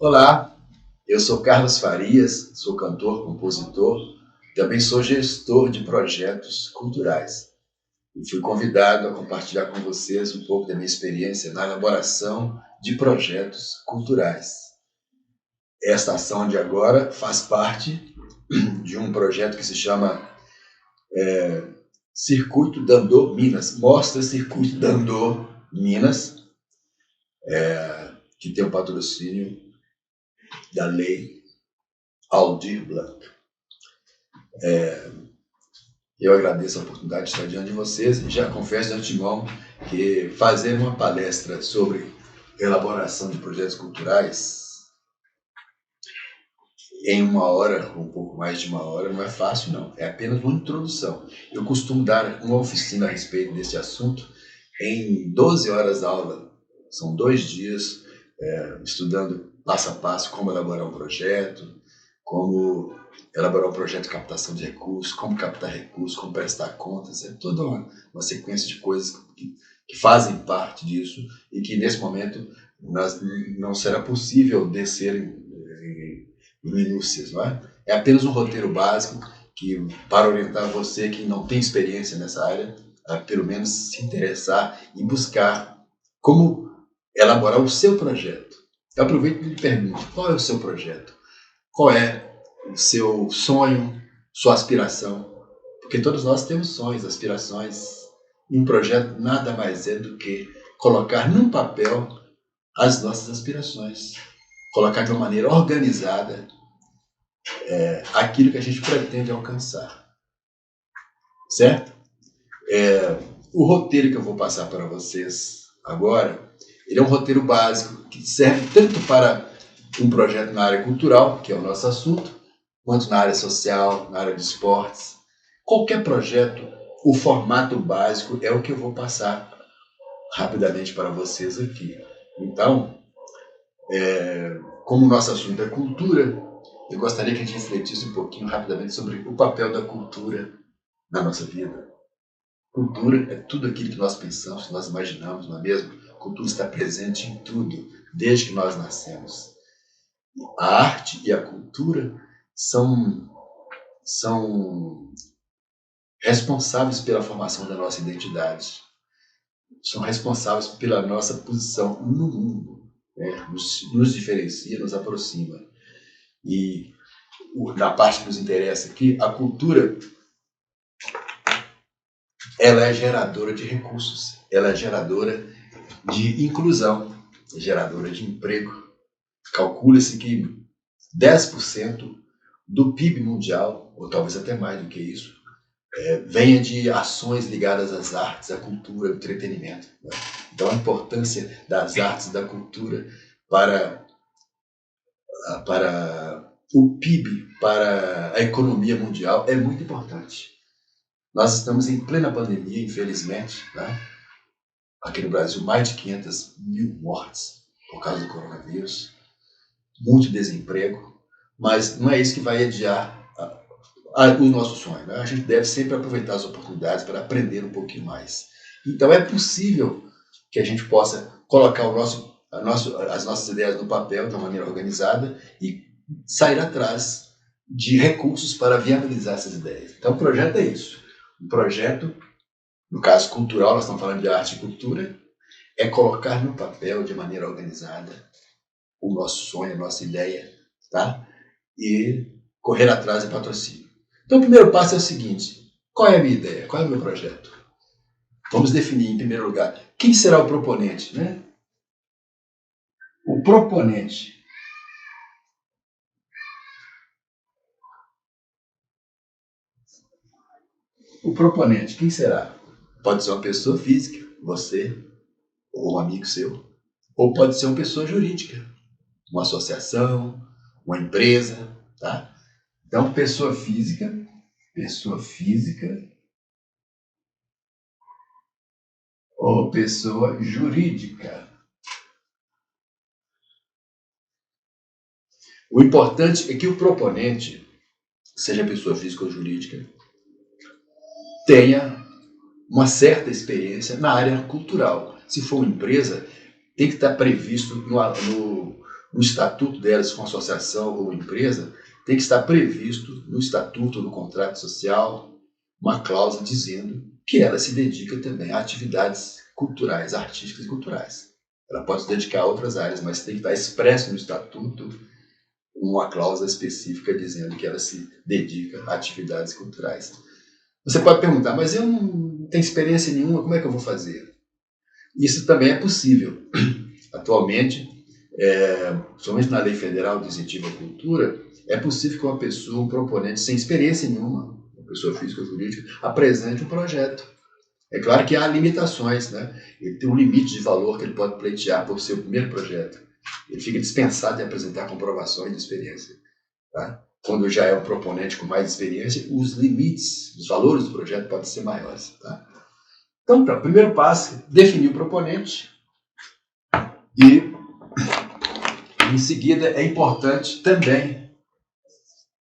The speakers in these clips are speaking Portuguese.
Olá, eu sou Carlos Farias, sou cantor, compositor, também sou gestor de projetos culturais e fui convidado a compartilhar com vocês um pouco da minha experiência na elaboração de projetos culturais. Esta ação de agora faz parte de um projeto que se chama Circuito Dandô Minas, Mostra Circuito Dandô Minas, que tem o patrocínio da Lei Aldir Blanc. Eu agradeço a oportunidade de estar diante de vocês e já confesso de antemão que fazer uma palestra sobre elaboração de projetos culturais em 1 hora, ou um pouco mais de 1 hora, não é fácil, não. É apenas uma introdução. Eu costumo dar uma oficina a respeito desse assunto em 12 horas aula. São 2 dias estudando passo a passo como elaborar um projeto, como elaborar um projeto de captação de recursos, como captar recursos, como prestar contas. É toda uma sequência de coisas que fazem parte disso e que, nesse momento, não será possível descer em minúcias, não é? É apenas um roteiro básico que, para orientar você que não tem experiência nessa área, a pelo menos se interessar e buscar como elaborar o seu projeto. Eu aproveito e lhe pergunto, qual é o seu projeto? Qual é o seu sonho, sua aspiração? Porque todos nós temos sonhos, aspirações, e um projeto nada mais é do que colocar num papel as nossas aspirações, colocar de uma maneira organizada aquilo que a gente pretende alcançar, certo? O roteiro que eu vou passar para vocês agora, ele é um roteiro básico que serve tanto para um projeto na área cultural, que é o nosso assunto, quanto na área social, na área de esportes. Qualquer projeto, o formato básico é o que eu vou passar rapidamente para vocês aqui. Então, como o nosso assunto é cultura, eu gostaria que a gente refletisse um pouquinho rapidamente sobre o papel da cultura na nossa vida. Cultura é tudo aquilo que nós pensamos, que nós imaginamos, não é mesmo? Cultura está presente em tudo, desde que nós nascemos. A arte e a cultura são responsáveis pela formação da nossa identidade, são responsáveis pela nossa posição no mundo, né? Nos diferencia, nos aproxima. E na parte que nos interessa aqui, a cultura, ela é geradora de recursos, ela é geradora de inclusão, é geradora de emprego. Calcula-se que 10% do PIB mundial, ou talvez até mais do que isso, venha de ações ligadas às artes, à cultura, ao entretenimento. Né? Então, a importância das artes e da cultura para o PIB, para a economia mundial, é muito importante. Nós estamos em plena pandemia, infelizmente, né? Aqui no Brasil, mais de 500 mil mortes por causa do coronavírus, muito desemprego, mas não é isso que vai adiar o nosso sonho. Né? A gente deve sempre aproveitar as oportunidades para aprender um pouquinho mais. Então, é possível que a gente possa colocar as nossas ideias no papel de uma maneira organizada e sair atrás de recursos para viabilizar essas ideias. Então, o projeto é isso. O projeto, no caso cultural, nós estamos falando de arte e cultura, é colocar no papel de maneira organizada o nosso sonho, a nossa ideia, tá? E correr atrás de patrocínio. Então, o primeiro passo é o seguinte: qual é a minha ideia? Qual é o meu projeto? Vamos definir, em primeiro lugar, quem será o proponente, né? O proponente. O proponente, quem será? Pode ser uma pessoa física, você, ou um amigo seu. Ou pode ser uma pessoa jurídica, uma associação, uma empresa, tá? Então, pessoa física ou pessoa jurídica. O importante é que o proponente, seja pessoa física ou jurídica, tenha uma certa experiência na área cultural. Se for uma empresa, tem que estar previsto no estatuto dela, se for uma associação ou uma empresa, tem que estar previsto no estatuto, no contrato social, uma cláusula dizendo que ela se dedica também a atividades culturais, artísticas e culturais. Ela pode se dedicar a outras áreas, mas tem que estar expresso no estatuto uma cláusula específica dizendo que ela se dedica a atividades culturais. Você pode perguntar, mas eu não tenho experiência nenhuma, como é que eu vou fazer? Isso também é possível. Atualmente, somente na Lei Federal de Incentivo à Cultura, é possível que uma pessoa, um proponente sem experiência nenhuma, uma pessoa física ou jurídica, apresente um projeto. É claro que há limitações, né? Ele tem um limite de valor que ele pode pleitear por seu primeiro projeto. Ele fica dispensado de apresentar comprovações de experiência. Tá? Quando já é um proponente com mais experiência, os limites, os valores do projeto podem ser maiores. Tá? Então, o primeiro passo, definir o proponente e, em seguida, é importante também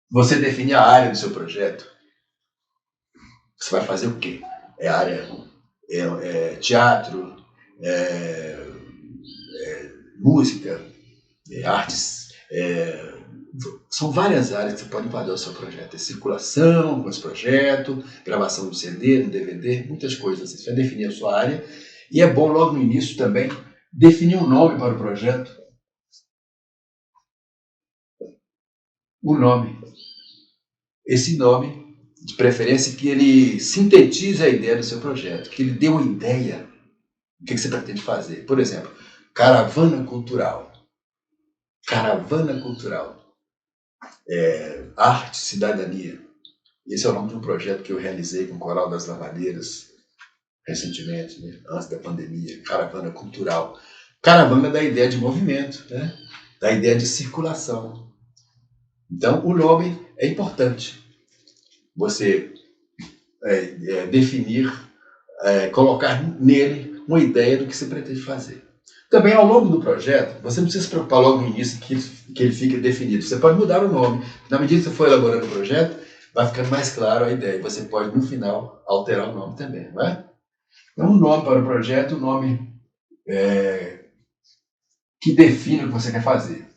você definir a área do seu projeto. Você vai fazer o quê? É área teatro, música, artes. São várias áreas que você pode enquadrar o seu projeto. É circulação com esse projeto, gravação do CD, do DVD, muitas coisas. Você vai definir a sua área. E é bom logo no início também definir um nome para o projeto. O nome. Esse nome, de preferência, que ele sintetize a ideia do seu projeto, que ele dê uma ideia do que você pretende fazer. Por exemplo, Caravana Cultural. Caravana Cultural. Arte, Cidadania. Esse é o nome de um projeto que eu realizei com o Coral das Lavadeiras recentemente, né? Antes da pandemia. Caravana Cultural. Caravana da ideia de movimento, né? Da ideia de circulação. Então, o nome é importante. Você definir, colocar nele uma ideia do que você pretende fazer. Também, ao longo do projeto, você não precisa se preocupar logo no início que ele fique definido. Você pode mudar o nome. Na medida que você for elaborando o projeto, vai ficando mais claro a ideia. Você pode, no final, alterar o nome também, não é? Então, um nome para o projeto, um nome que defina o que você quer fazer.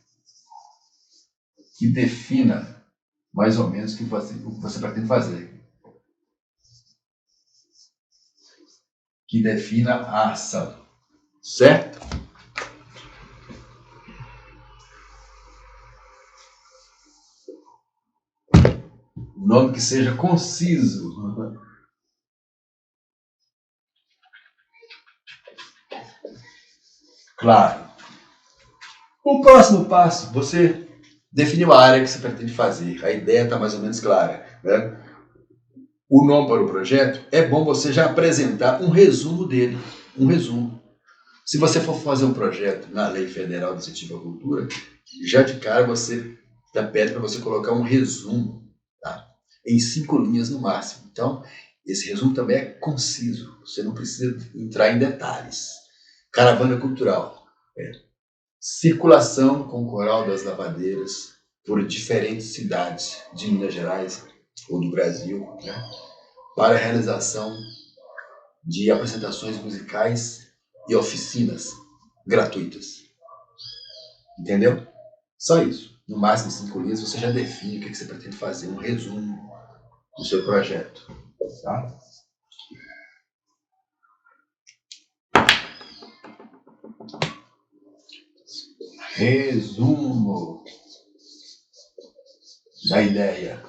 Que defina, mais ou menos, o que você pretende fazer. Que defina a ação. Certo? Um nome que seja conciso. Claro. O próximo passo, você definiu a área que você pretende fazer. A ideia está mais ou menos clara, né? O nome para o projeto, é bom você já apresentar um resumo dele. Um resumo. Se você for fazer um projeto na Lei Federal de Incentivo à Cultura, já de cara você já pede para você colocar um resumo, tá? Em 5 linhas no máximo. Então, esse resumo também é conciso. Você não precisa entrar em detalhes. Caravana Cultural. Circulação com o Coral das Lavadeiras por diferentes cidades de Minas Gerais ou do Brasil, né, para a realização de apresentações musicais e oficinas gratuitas. Entendeu? Só isso. No máximo 5 linhas você já define o que você pretende fazer, um resumo do seu projeto. Tá? Resumo da ideia.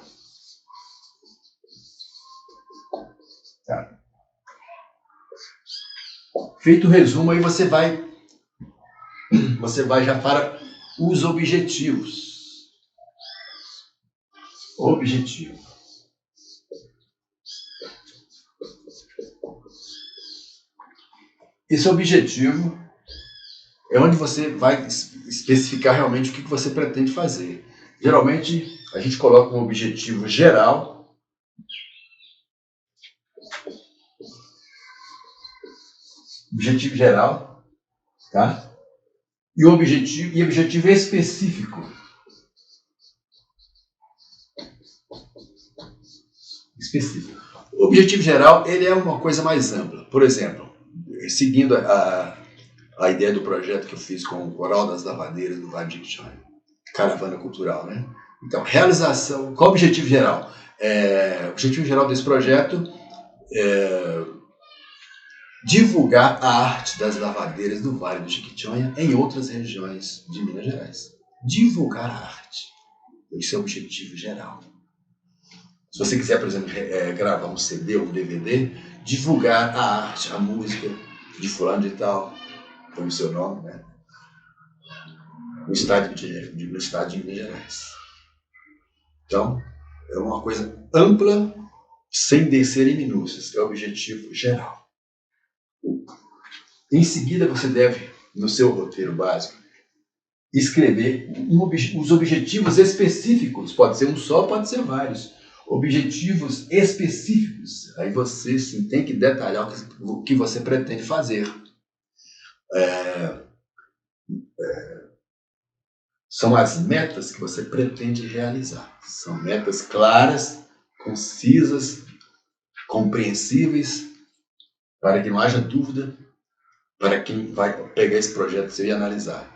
Tá. Feito o resumo, aí você vai já para os objetivos. Objetivo. Esse objetivo é onde você vai especificar realmente o que você pretende fazer. Geralmente, a gente coloca um objetivo geral. Objetivo geral, tá? E objetivo específico. Específico. O objetivo geral, ele é uma coisa mais ampla. Por exemplo, seguindo a ideia do projeto que eu fiz com o Coral das Lavadeiras do Vale de Jequitinhonha. Caravana cultural, né? Então, realização, qual o objetivo geral? O objetivo geral desse projeto é divulgar a arte das lavadeiras do Vale do Jequitinhonha em outras regiões de Minas Gerais. Divulgar a arte. Esse é o objetivo geral. Se você quiser, por exemplo, gravar um CD ou um DVD, divulgar a arte, a música de fulano de tal, põe o seu nome, né? No estado de Minas Gerais. Então, é uma coisa ampla, sem descer em minúcias. É o objetivo geral. Em seguida, você deve, no seu roteiro básico, escrever os objetivos específicos. Pode ser um só, pode ser vários. Objetivos específicos. Aí você sim tem que detalhar o que você pretende fazer. São as metas que você pretende realizar. São metas claras, concisas, compreensíveis, para que não haja dúvida para quem vai pegar esse projeto seu e analisar.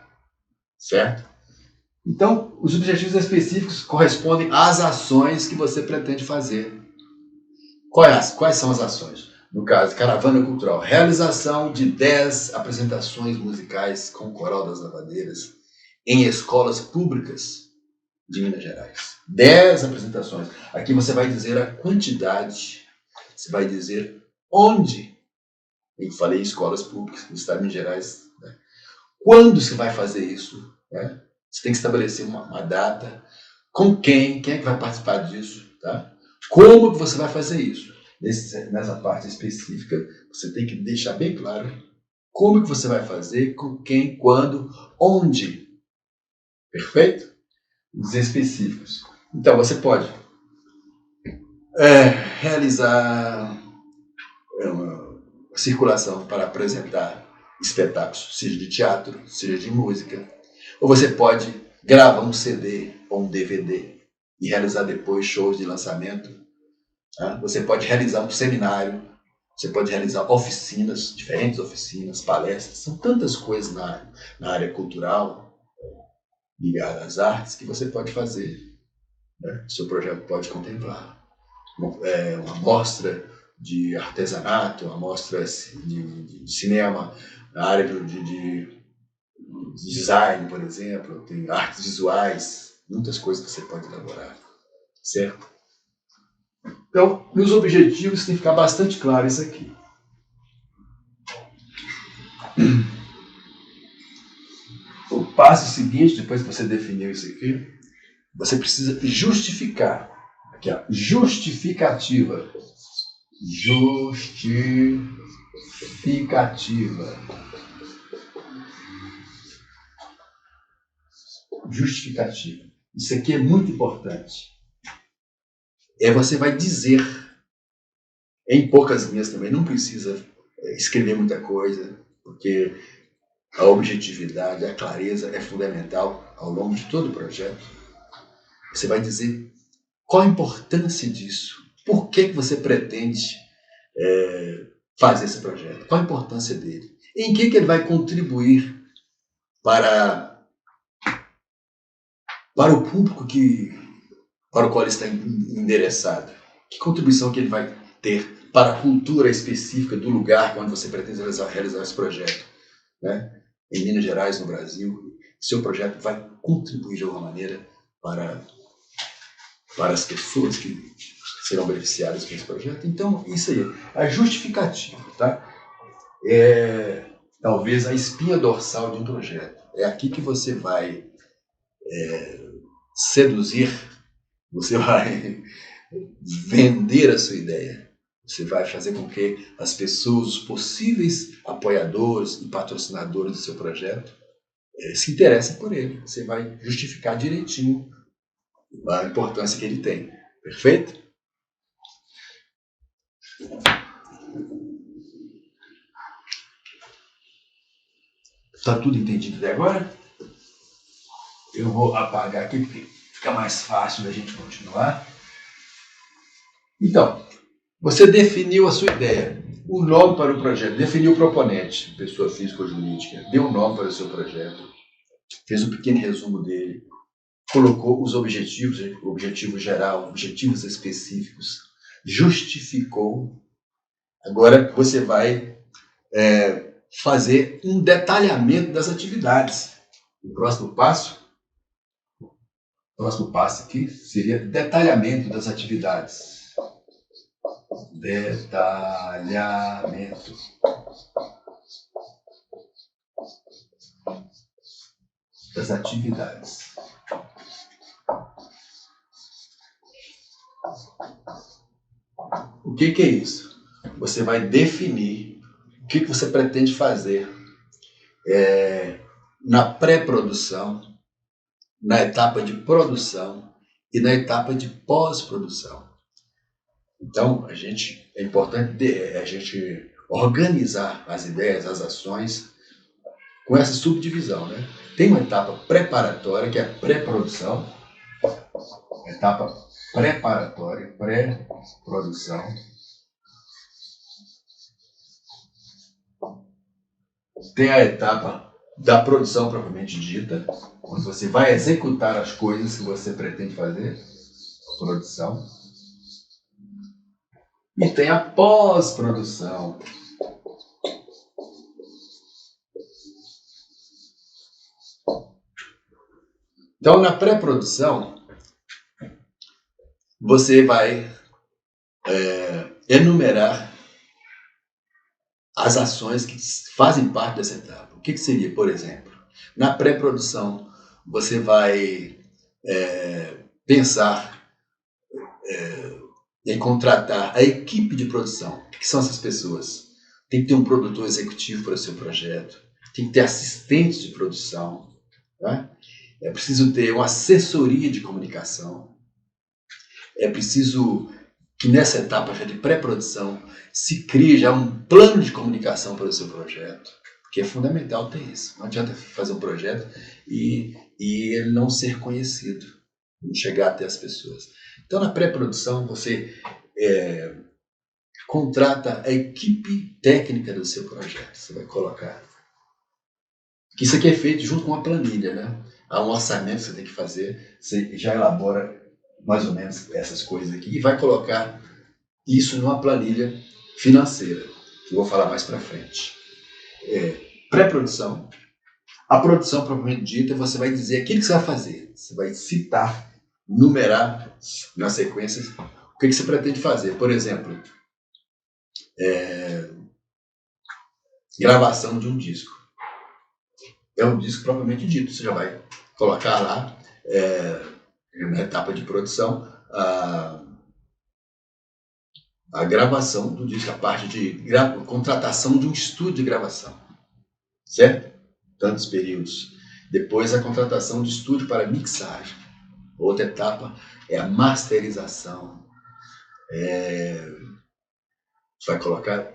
Certo? Então, os objetivos específicos correspondem às ações que você pretende fazer. Quais são as ações? No caso, Caravana Cultural, realização de 10 apresentações musicais com o Coral das Lavadeiras em escolas públicas de Minas Gerais. 10 apresentações. Aqui você vai dizer a quantidade, você vai dizer onde. Eu falei escolas públicas no estado de Minas Gerais. Né? Quando você vai fazer isso? Né? Você tem que estabelecer uma data. Com quem é que vai participar disso? Tá? Como que você vai fazer isso? Nessa parte específica, você tem que deixar bem claro como que você vai fazer, com quem, quando, onde. Perfeito? Os específicos. Então, você pode realizar uma circulação para apresentar espetáculos, seja de teatro, seja de música. Ou você pode gravar um CD ou um DVD e realizar depois shows de lançamento. Tá? Você pode realizar um seminário, você pode realizar oficinas, diferentes oficinas, palestras. São tantas coisas na área cultural ligada às artes que você pode fazer. Né? O seu projeto pode contemplar. Uma mostra de artesanato, uma mostra de cinema, na área de design, por exemplo, tem artes visuais, muitas coisas que você pode elaborar, certo? Então, nos objetivos tem que ficar bastante claro isso aqui. O passo seguinte, depois que você definiu isso aqui, você precisa justificar. Aqui, ó, justificativa. Justificativa. Isso aqui é muito importante. Você vai dizer, em poucas linhas também, não precisa escrever muita coisa, porque a objetividade, a clareza é fundamental ao longo de todo o projeto. Você vai dizer qual a importância disso, por que você pretende fazer esse projeto, qual a importância dele, em que ele vai contribuir para o público para o qual ele está endereçado, que contribuição que ele vai ter para a cultura específica do lugar onde você pretende realizar esse projeto. Né? Em Minas Gerais, no Brasil, seu projeto vai contribuir de alguma maneira para as pessoas que serão beneficiadas com esse projeto. Então, isso aí, a justificativa, tá? Talvez a espinha dorsal de um projeto. É aqui que você vai seduzir, você vai vender a sua ideia. Você vai fazer com que as pessoas, os possíveis apoiadores e patrocinadores do seu projeto, se interessem por ele. Você vai justificar direitinho a importância que ele tem. Perfeito? Está tudo entendido até agora? Eu vou apagar aqui porque fica mais fácil da gente continuar. Então, você definiu a sua ideia. o nome para o projeto, definiu o proponente, pessoa física ou jurídica, deu um nome para o seu projeto, fez um pequeno resumo dele, colocou os objetivos, objetivo geral, objetivos específicos, justificou. Agora você vai fazer um detalhamento das atividades. O próximo passo aqui seria detalhamento das atividades. Detalhamento das atividades. O que é isso? Você vai definir o que você pretende fazer na pré-produção, na etapa de produção e na etapa de pós-produção. Então, é importante a gente organizar as ideias, as ações com essa subdivisão, né? Tem uma etapa preparatória, que é a pré-produção, etapa preparatória, pré-produção. Tem a etapa da produção propriamente dita, onde você vai executar as coisas que você pretende fazer, a produção. E tem a pós-produção. Então, na pré-produção, você vai enumerar as ações que fazem parte dessa etapa. O que seria, por exemplo? Na pré-produção, você vai pensar em contratar a equipe de produção. O que são essas pessoas? Tem que ter um produtor executivo para o seu projeto, tem que ter assistentes de produção, né? É preciso ter uma assessoria de comunicação, é preciso que nessa etapa já de pré-produção se crie já um plano de comunicação para o seu projeto, porque é fundamental ter isso. Não adianta fazer um projeto e ele não ser conhecido, não chegar até as pessoas. Então, na pré-produção, você contrata a equipe técnica do seu projeto. Você vai colocar. Isso aqui é feito junto com uma planilha, né? Há um orçamento que você tem que fazer, você já elabora mais ou menos essas coisas aqui e vai colocar isso numa planilha financeira, que eu vou falar mais para frente. Pré-produção. A produção propriamente dita, você vai dizer aquilo que você vai fazer. Você vai citar, numerar nas sequências o que você pretende fazer. Por exemplo, gravação de um disco. É um disco propriamente dito. Você já vai colocar lá, na etapa de produção, a gravação do disco, a parte de contratação de um estúdio de gravação, certo? Tantos períodos. Depois a contratação de estúdio para mixagem. Outra etapa é a masterização. Você vai colocar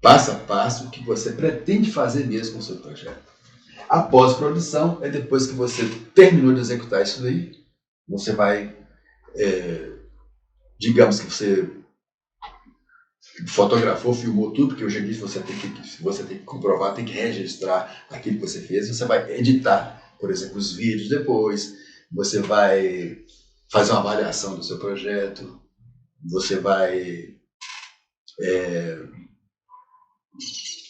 passo a passo o que você pretende fazer mesmo com o seu projeto. A pós-produção é depois que você terminou de executar isso daí, você vai, digamos que você fotografou, filmou tudo, porque hoje em dia você tem que comprovar, tem que registrar aquilo que você fez, você vai editar, por exemplo, os vídeos depois, você vai fazer uma avaliação do seu projeto, você vai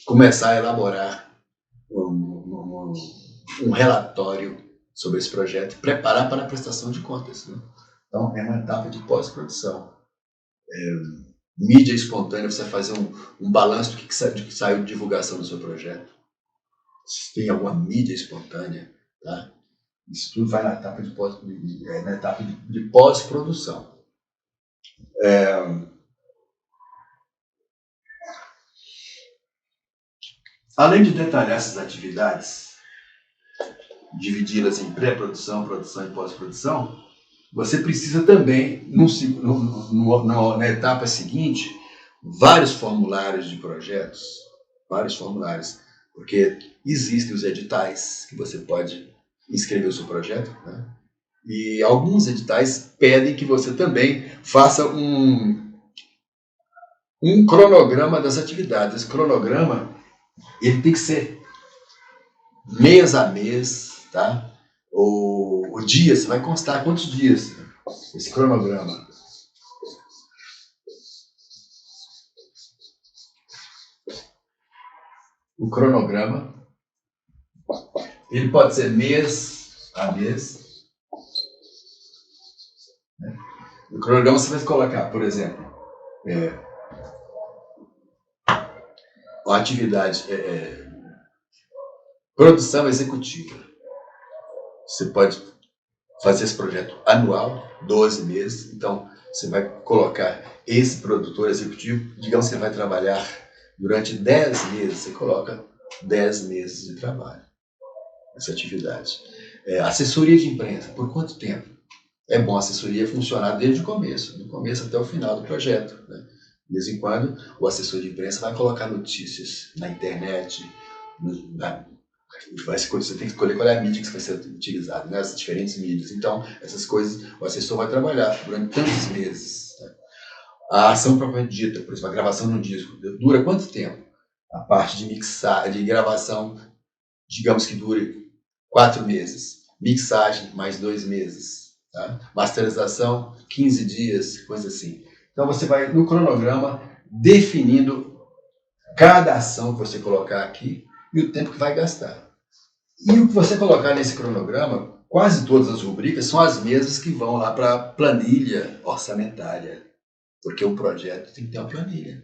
começar a elaborar um relatório sobre esse projeto, preparar para a prestação de contas, né? Então, é uma etapa de pós-produção. Mídia espontânea, você vai fazer um balanço do que saiu de divulgação do seu projeto. Se tem alguma mídia espontânea, tá? Isso tudo vai na etapa de pós-produção. Além de detalhar essas atividades, dividi-las em pré-produção, produção e pós-produção, você precisa também, na etapa seguinte, vários formulários de projetos, porque existem os editais que você pode inscrever o seu projeto, né? E alguns editais pedem que você também faça um cronograma das atividades. Esse cronograma ele tem que ser mês a mês, tá? O dia, você vai constar quantos dias esse cronograma. O cronograma, ele pode ser mês a mês. Né? No cronograma você vai colocar, por exemplo, a atividade produção executiva. Você pode fazer esse projeto anual, 12 meses. Então, você vai colocar esse produtor executivo, digamos que ele vai trabalhar durante 10 meses. Você coloca 10 meses de trabalho nessa atividade. Assessoria de imprensa, por quanto tempo? É bom a assessoria funcionar desde o começo, do começo até o final do projeto. Né? De vez em quando, o assessor de imprensa vai colocar notícias na internet, você tem que escolher qual é a mídia que vai ser utilizada, né? As diferentes mídias. Então, essas coisas o assessor vai trabalhar durante tantos meses. Tá? A ação propriamente dita, por exemplo, a gravação no disco, dura quanto tempo? A parte de mixar, de gravação, digamos que dure 4 meses. Mixagem, mais 2 meses. Tá? Masterização, 15 dias, coisa assim. Então, você vai, no cronograma, definindo cada ação que você colocar aqui e o tempo que vai gastar. E o que você colocar nesse cronograma, quase todas as rubricas são as mesmas que vão lá para a planilha orçamentária, porque o projeto tem que ter uma planilha,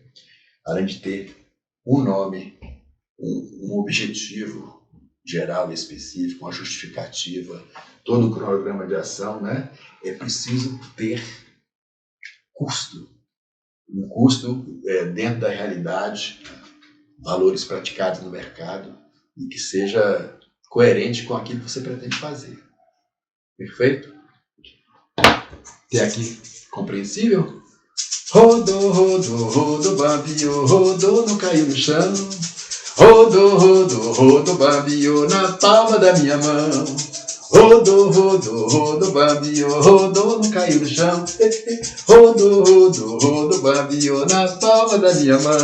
além de ter um nome, um objetivo geral e específico, uma justificativa, todo o cronograma de ação, né? É preciso ter custo, um custo dentro da realidade, valores praticados no mercado e que seja coerente com aquilo que você pretende fazer. Perfeito? Até aqui, compreensível? Rodou, rodou, rodou, bambiou, rodou, não caiu no chão. Rodou, rodou, rodou, bambiou na palma da minha mão. Rodou, rodou, rodou, bambiou, rodou, não caiu no chão. Rodou, rodou, rodou, bambiou na palma da minha mão.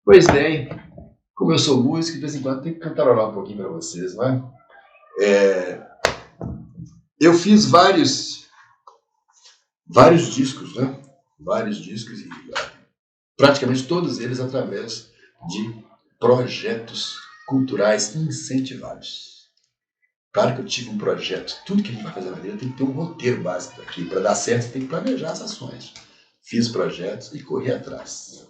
Pois bem, como eu sou músico, de vez em quando tenho que cantarolar um pouquinho para vocês, não é? Eu fiz vários discos, né? Vários discos e praticamente todos eles através de projetos culturais incentivados. Claro que eu tive um projeto, tudo que a gente vai fazer na vida tem que ter um roteiro básico aqui. Para dar certo, você tem que planejar as ações. Fiz projetos e corri atrás.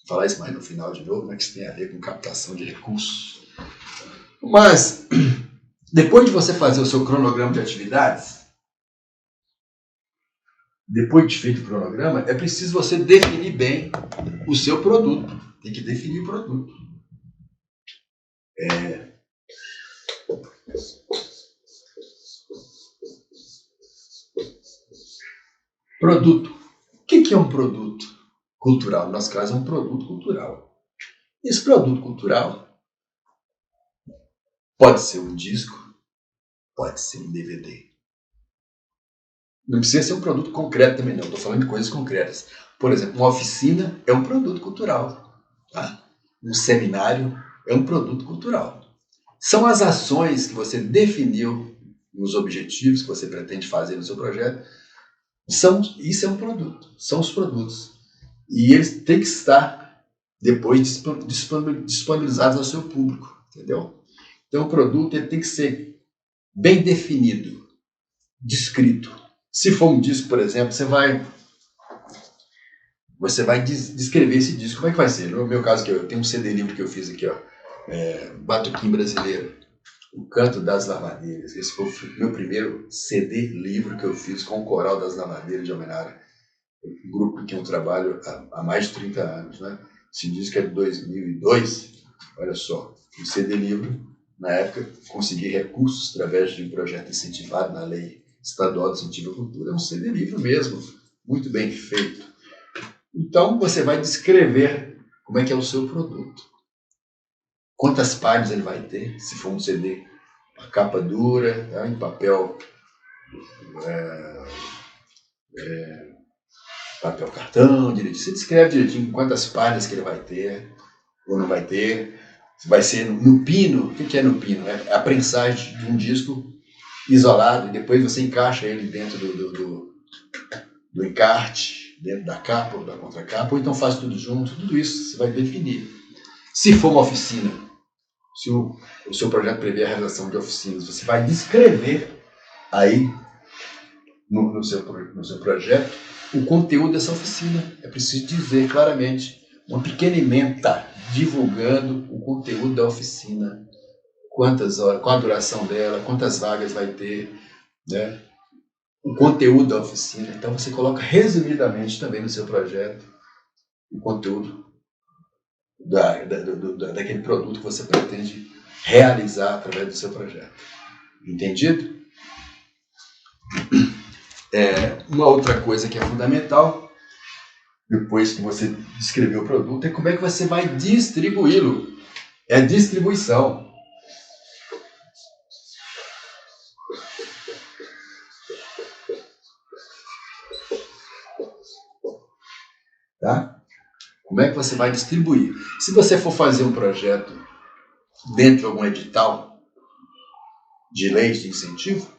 Vou falar isso mais no final de novo, né, que isso tem a ver com captação de recursos. Mas, depois de você fazer o seu cronograma de atividades, depois de feito o cronograma, é preciso você definir bem o seu produto. Tem que definir o produto. Produto. O que é um produto cultural? No nosso caso, é um produto cultural. Esse produto cultural pode ser um disco, pode ser um DVD. Não precisa ser um produto concreto também, não. Estou falando de coisas concretas. Por exemplo, uma oficina é um produto cultural. Tá? Um seminário é um produto cultural. São as ações que você definiu nos objetivos que você pretende fazer no seu projeto. Isso é um produto. São os produtos. E eles têm que estar depois disponibilizados ao seu público. Entendeu? Então, o produto ele tem que ser bem definido, descrito. Se for um disco, por exemplo, você vai descrever esse disco. Como é que vai ser? No meu caso, aqui, eu tenho um CD livro que eu fiz aqui, ó, Batuquim Brasileiro, O Canto das Lavadeiras. Esse foi o meu primeiro CD livro que eu fiz com o Coral das Lavadeiras de Almenara, um grupo que eu trabalho há mais de 30 anos. Né? Esse disco é de 2002. Olha só, o CD livro, na época, consegui recursos através de um projeto incentivado na Lei Estadual de Incentivo à Cultura. É um CD livro mesmo, muito bem feito. Então, você vai descrever como é que é o seu produto. Quantas páginas ele vai ter, se for um CD, a capa dura, em papel papel cartão, direitinho. Você descreve direitinho quantas páginas que ele vai ter ou não vai ter. Vai ser no pino. O que é no pino? É a prensagem de um disco isolado e depois você encaixa ele dentro do encarte, dentro da capa ou da contracapa, ou então faz tudo junto. Tudo isso você vai definir. Se for uma oficina, se o seu projeto prevê a realização de oficinas, você vai descrever aí no seu projeto o conteúdo dessa oficina. É preciso dizer claramente, uma pequena ementa divulgando o conteúdo da oficina, quantas horas, qual a duração dela, quantas vagas vai ter, né? O conteúdo da oficina. Então você coloca resumidamente também no seu projeto o conteúdo daquele produto que você pretende realizar através do seu projeto. Entendido? Uma outra coisa que é fundamental, depois que você descreveu o produto, é como é que você vai distribuí-lo. É a distribuição. Tá? Como é que você vai distribuir? Se você for fazer um projeto dentro de algum edital de leis de incentivo,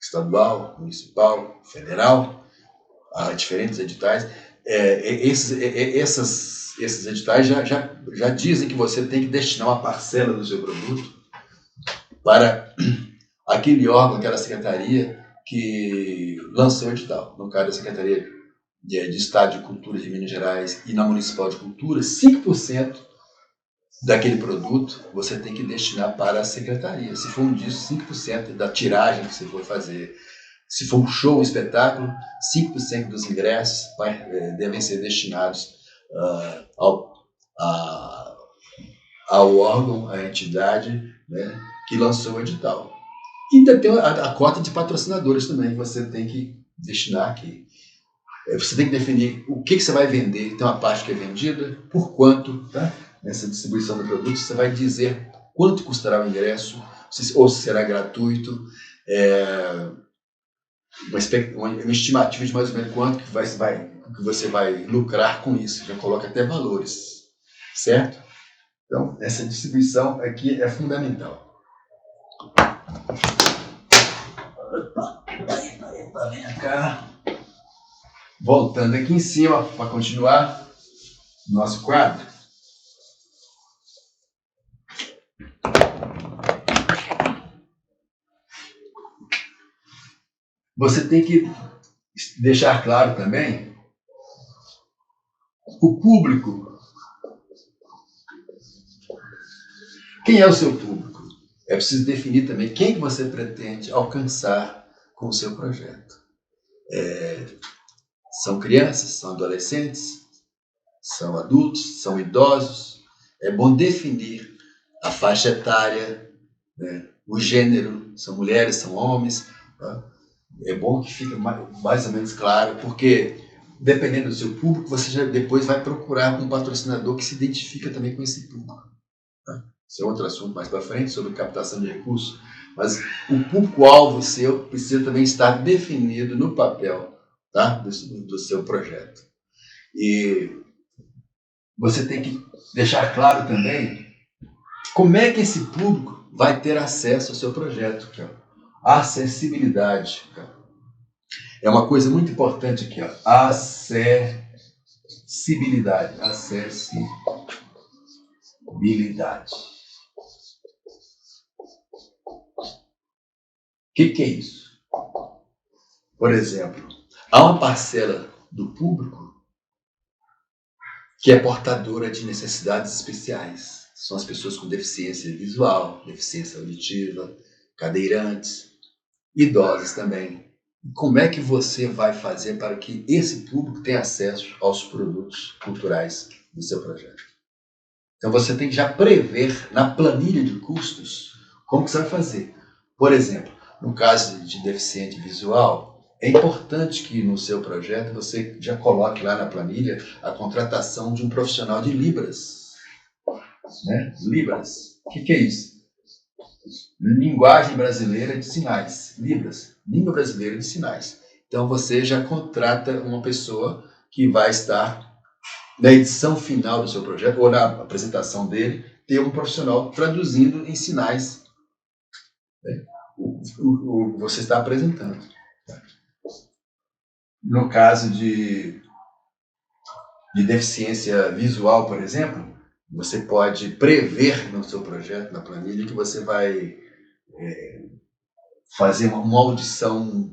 estadual, municipal, federal, há diferentes editais, esses editais já dizem que você tem que destinar uma parcela do seu produto para aquele órgão, aquela secretaria que lançou o edital. No caso da Secretaria de Estado de Cultura de Minas Gerais e na Municipal de Cultura, 5% daquele produto você tem que destinar para a secretaria. Se for um disco, 5% da tiragem que você for fazer. Se for um show, um espetáculo, 5% dos ingressos devem ser destinados ao órgão, à entidade, né, que lançou o edital. E ainda tem a cota de patrocinadores também, que você tem que destinar aqui. Você tem que definir o que você vai vender. Tem uma parte que é vendida, por quanto, tá? Nessa distribuição do produto, você vai dizer quanto custará o ingresso, ou se será gratuito, uma estimativa de mais ou menos quanto que você vai lucrar com isso. Já coloca até valores, certo? Então, essa distribuição aqui é fundamental. Vem cá. Voltando aqui em cima para continuar nosso quadro. Você tem que deixar claro também o público. Quem é o seu público? É preciso definir também quem você pretende alcançar com o seu projeto. São crianças, são adolescentes, são adultos, são idosos. É bom definir a faixa etária, né? O gênero, são mulheres, são homens. Tá? É bom que fique mais ou menos claro, porque dependendo do seu público, você já depois vai procurar um patrocinador que se identifica também com esse público. Tá? Esse é outro assunto mais para frente, sobre captação de recursos. Mas o público-alvo seu precisa também estar definido no papel, tá? do seu projeto. E você tem que deixar claro também como é que esse público vai ter acesso ao seu projeto. Aqui, ó. Acessibilidade. É uma coisa muito importante aqui. Ó. Acessibilidade. Acessibilidade. O que é isso? Por exemplo, há uma parcela do público que é portadora de necessidades especiais. São as pessoas com deficiência visual, deficiência auditiva, cadeirantes, idosos também. E como é que você vai fazer para que esse público tenha acesso aos produtos culturais do seu projeto? Então você tem que já prever na planilha de custos como que você vai fazer. Por exemplo, no caso de deficiente visual, é importante que no seu projeto você já coloque lá na planilha a contratação de um profissional de Libras. Né? Libras. O que é isso? Linguagem brasileira de sinais. Libras. Língua brasileira de sinais. Então você já contrata uma pessoa que vai estar na edição final do seu projeto, ou na apresentação dele, ter um profissional traduzindo em sinais, né, o que você está apresentando. No caso de deficiência visual, por exemplo, você pode prever no seu projeto, na planilha, que você vai fazer uma audição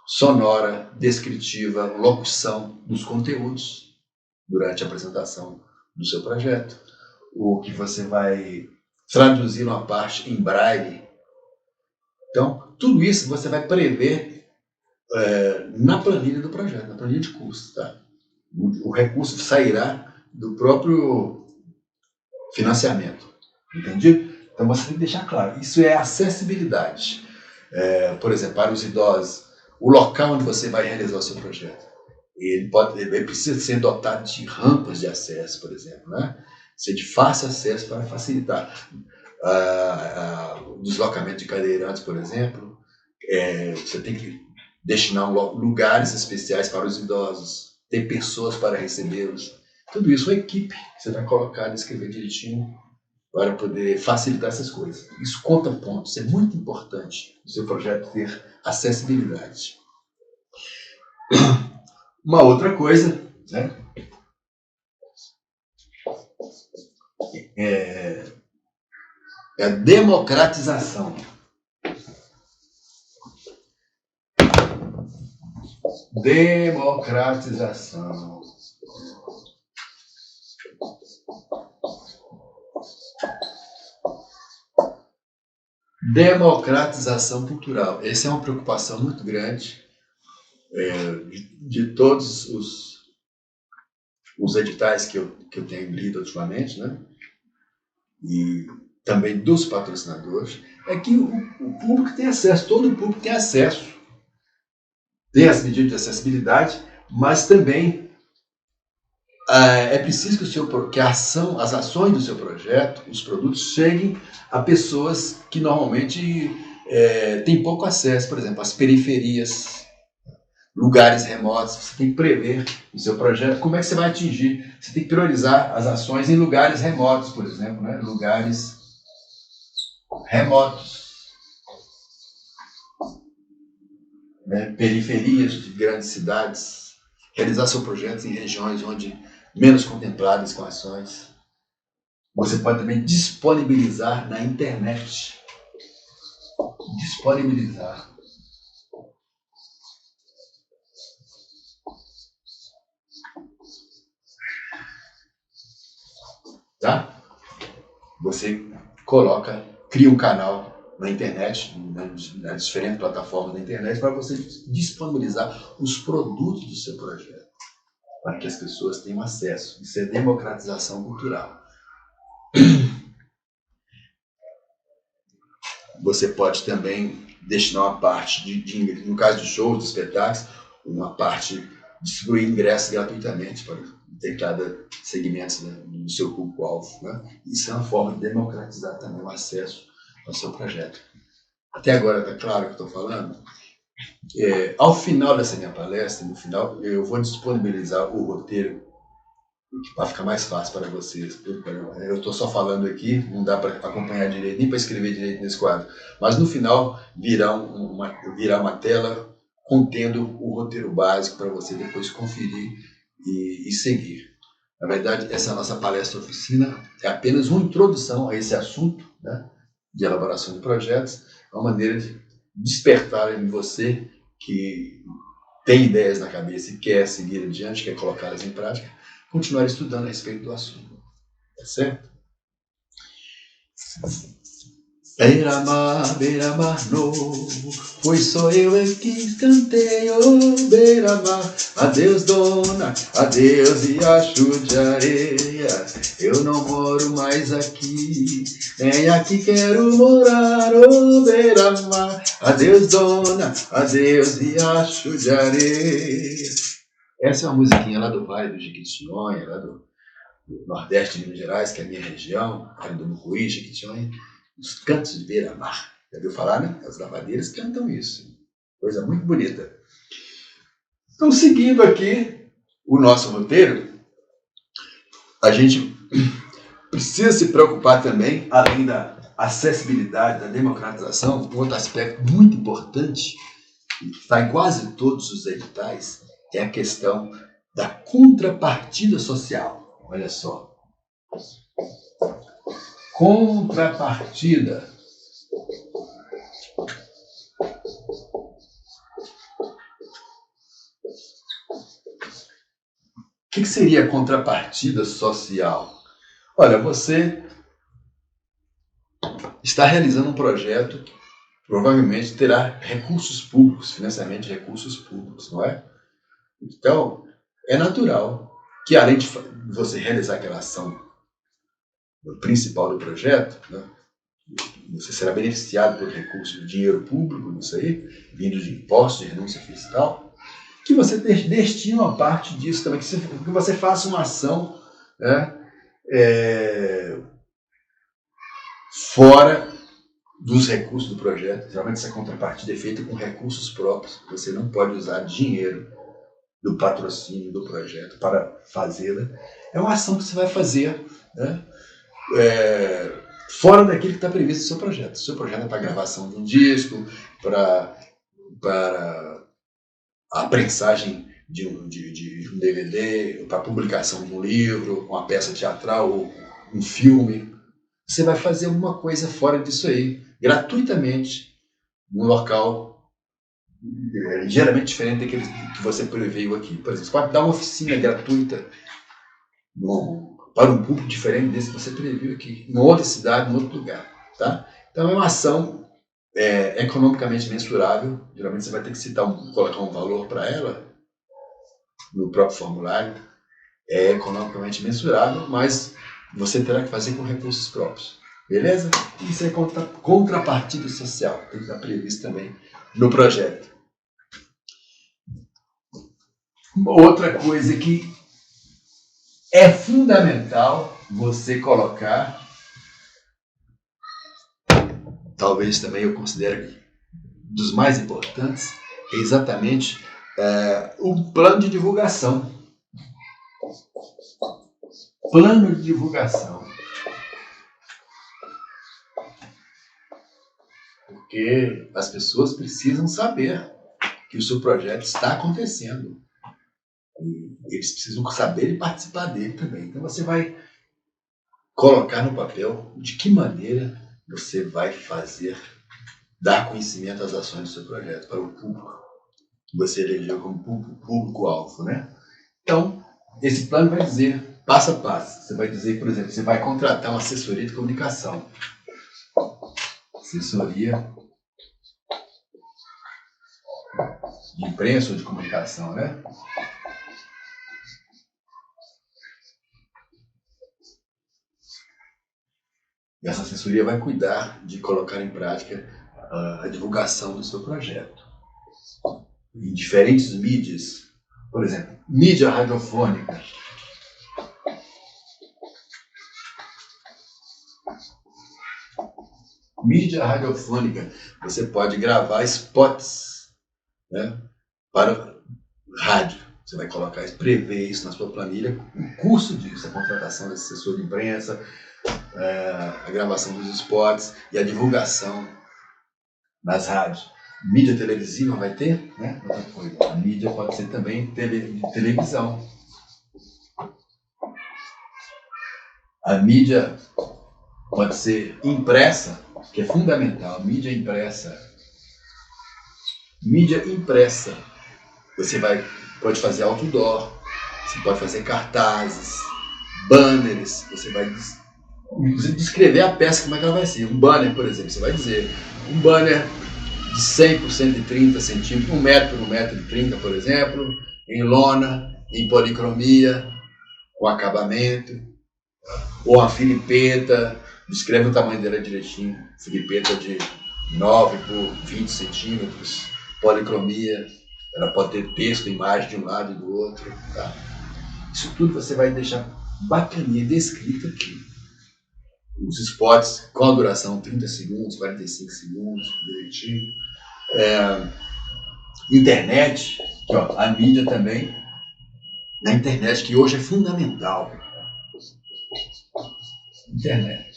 sonora, descritiva, locução dos conteúdos durante a apresentação do seu projeto, ou que você vai traduzir uma parte em braille. Então, tudo isso você vai prever na planilha do projeto, na planilha de custos. Tá? O recurso sairá do próprio financiamento. Entendi? Então, você tem que deixar claro. Isso é acessibilidade. Por exemplo, para os idosos, o local onde você vai realizar o seu projeto, ele precisa ser dotado de rampas de acesso, por exemplo, né? Ser de fácil acesso para facilitar o deslocamento de cadeirantes, por exemplo. Você tem que destinar lugares especiais para os idosos, ter pessoas para recebê-los. Tudo isso é uma equipe que você vai colocar e escrever direitinho para poder facilitar essas coisas. Isso conta pontos, é muito importante o seu projeto ter acessibilidade. Uma outra coisa, né, é a democratização. Democratização. Democratização cultural. Essa é uma preocupação muito grande de todos os editais que eu tenho lido ultimamente, né? E também dos patrocinadores, é que o público tem acesso, todo o público tem acesso. Tem as medidas de acessibilidade, mas também é preciso que as ações do seu projeto, os produtos, cheguem a pessoas que normalmente têm pouco acesso, por exemplo, as periferias, lugares remotos. Você tem que prever no seu projeto como é que você vai atingir. Você tem que priorizar as ações em lugares remotos, por exemplo, né? Lugares remotos, né? Periferias de grandes cidades. Realizar seu projeto em regiões onde menos contempladas com ações. Você pode também disponibilizar na internet. Disponibilizar. Tá? Você cria um canal na internet, nas diferentes plataformas da internet, para você disponibilizar os produtos do seu projeto, para que as pessoas tenham acesso. Isso é democratização cultural. Você pode também destinar uma parte, no caso de shows, de espetáculos, uma parte, distribuir ingressos gratuitamente para determinado segmento, né, do seu público-alvo. Né? Isso é uma forma de democratizar também o acesso ao seu projeto. Até agora está claro o que estou falando? Ao final dessa minha palestra, no final, eu vou disponibilizar o roteiro para ficar mais fácil para vocês. Eu estou só falando aqui, não dá para acompanhar direito, nem para escrever direito nesse quadro. Mas no final virá uma tela contendo o roteiro básico para você depois conferir e seguir. Na verdade, essa nossa palestra oficina é apenas uma introdução a esse assunto, né, de elaboração de projetos, uma maneira de despertar em você que tem ideias na cabeça e quer seguir adiante, quer colocá-las em prática, continuar estudando a respeito do assunto. Tá certo? Beira-mar novo, foi só eu que cantei, oh beira-mar. Adeus dona, adeus riacho de areia, eu não moro mais aqui, nem aqui quero morar, oh beira-mar. Adeus dona, adeus riacho de areia. Essa é uma musiquinha lá do Vale do Jequitinhonha, lá do Nordeste de Minas Gerais, que é a minha região, Vale do Mucuí, Jequitinhonha. Os cantos de beira-mar. Já ouviu falar, né? As lavadeiras cantam isso. Coisa muito bonita. Então, seguindo aqui o nosso roteiro, a gente precisa se preocupar também, além da acessibilidade, da democratização, um outro aspecto muito importante, que está em quase todos os editais, é a questão da contrapartida social. Olha só. Contrapartida. O que seria contrapartida social? Olha, você está realizando um projeto, provavelmente terá recursos públicos, financiamento de recursos públicos, não é? Então, é natural que, além de você realizar aquela ação principal do projeto, né, você será beneficiado por recursos de dinheiro público, nisso aí, vindo de impostos, de renúncia fiscal, que você destina uma parte disso também, que você faça uma ação, né, fora dos recursos do projeto. Geralmente essa contrapartida é feita com recursos próprios. Você não pode usar dinheiro do patrocínio do projeto para fazê-la. É uma ação que você vai fazer, né, fora daquilo que está previsto no seu projeto. O seu projeto é para a gravação de um disco, para a prensagem de um DVD, para a publicação de um livro, uma peça teatral ou um filme. Você vai fazer alguma coisa fora disso aí, gratuitamente, num local ligeiramente diferente daquele que você previu aqui. Por exemplo, você pode dar uma oficina gratuita para um público diferente desse que você previu aqui, em outra cidade, em outro lugar. Tá? Então é uma ação economicamente mensurável. Geralmente você vai ter que colocar um valor para ela no próprio formulário. É economicamente mensurável, mas você terá que fazer com recursos próprios. Beleza? Isso é contrapartida social. Tem que estar previsto também no projeto. Outra coisa que é fundamental você colocar, talvez também eu considere dos mais importantes, é exatamente o plano de divulgação. Plano de divulgação. Porque as pessoas precisam saber que o seu projeto está acontecendo. E eles precisam saber e participar dele também. Então você vai colocar no papel de que maneira você vai dar conhecimento às ações do seu projeto para o público que você elegeu como público-alvo, né? Então, esse plano vai dizer passo a passo. Você vai dizer, por exemplo, você vai contratar uma assessoria de comunicação. Assessoria de imprensa ou de comunicação, né? E essa assessoria vai cuidar de colocar em prática a divulgação do seu projeto. Em diferentes mídias. Por exemplo, mídia radiofônica. Mídia radiofônica. Você pode gravar spots, né, para rádio. Você vai colocar isso, prever isso na sua planilha, o custo disso, a contratação desse assessor de imprensa, a gravação dos spots e a divulgação nas rádios. Mídia televisiva vai ter, né? Outra coisa. A mídia pode ser também televisão. A mídia pode ser impressa, que é fundamental. Mídia impressa. Mídia impressa. Você pode fazer outdoor, você pode fazer cartazes, banners, você vai descrever a peça, como é que ela vai ser. Um banner, por exemplo, você vai dizer um banner de 100 por 130 centímetros, 1 metro por 1 metro e 30, por exemplo, em lona, em policromia, com acabamento, ou a filipeta, descreve o tamanho dela direitinho, filipeta de 9 por 20 centímetros, policromia, ela pode ter texto, imagem de um lado e do outro. Tá? Isso tudo você vai deixar bacaninha, descrito aqui. Os spots com a duração 30 segundos, 45 segundos, direitinho. Internet, que, ó, a mídia também, na internet, que hoje é fundamental. Internet.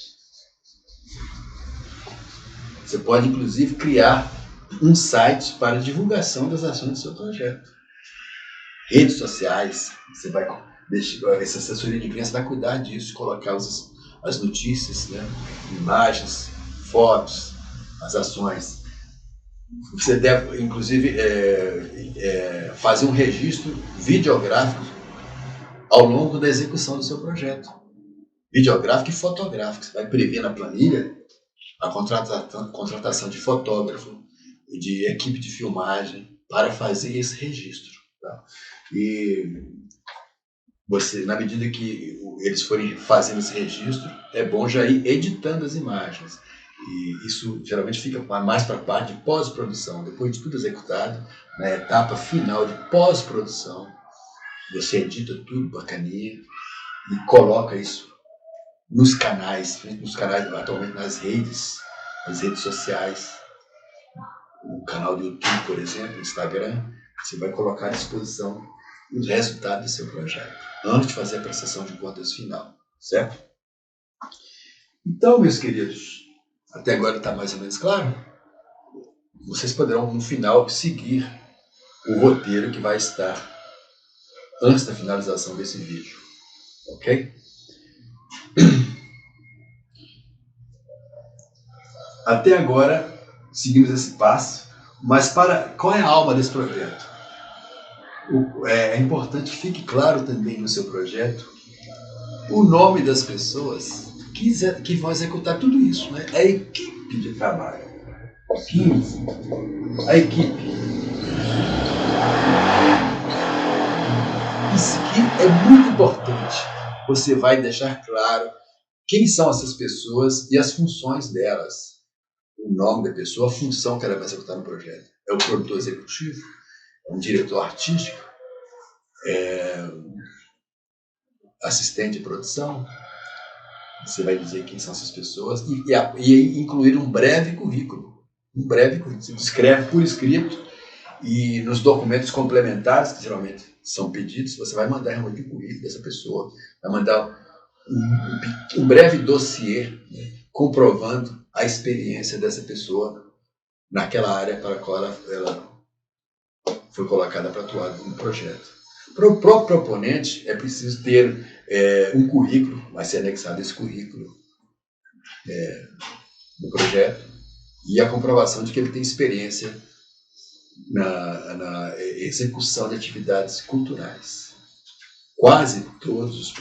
Você pode, inclusive, criar um site para divulgação das ações do seu projeto. Redes sociais, você vai deixar, essa assessoria de imprensa vai cuidar disso, colocar as notícias, né? Imagens, fotos, as ações. Você deve, inclusive, fazer um registro videográfico ao longo da execução do seu projeto. Videográfico e fotográfico. Você vai prever na planilha a contratação de fotógrafo, de equipe de filmagem, para fazer esse registro. Tá? E você, na medida que eles forem fazendo esse registro, é bom já ir editando as imagens. E isso geralmente fica mais para a parte de pós-produção. Depois de tudo executado, na etapa final de pós-produção, você edita tudo bacaninha e coloca isso nos canais atualmente nas redes sociais, o canal do YouTube, por exemplo, Instagram, você vai colocar à disposição os resultados do seu projeto, antes de fazer a prestação de contas final, certo? Então, meus queridos, até agora está mais ou menos claro? Vocês poderão, no final, seguir o roteiro que vai estar antes da finalização desse vídeo, ok? Até agora, seguimos esse passo, mas qual é a alma desse projeto? É importante que fique claro também no seu projeto o nome das pessoas que vão executar tudo isso, né? A equipe de trabalho. A equipe. Isso aqui é muito importante. Você vai deixar claro quem são essas pessoas e as funções delas. O nome da pessoa, a função que ela vai executar no projeto. É o produtor executivo? É um diretor artístico? É assistente de produção? Você vai dizer quem são essas pessoas e incluir um breve currículo. Um breve currículo. Você descreve por escrito e nos documentos complementares, que geralmente são pedidos, você vai mandar realmente o currículo dessa pessoa, vai mandar um breve dossiê, né, comprovando a experiência dessa pessoa naquela área para a qual ela foi colocada para atuar no projeto. Para o próprio proponente, é preciso ter um currículo, vai ser anexado esse currículo do projeto e a comprovação de que ele tem experiência na execução de atividades culturais. Quase todos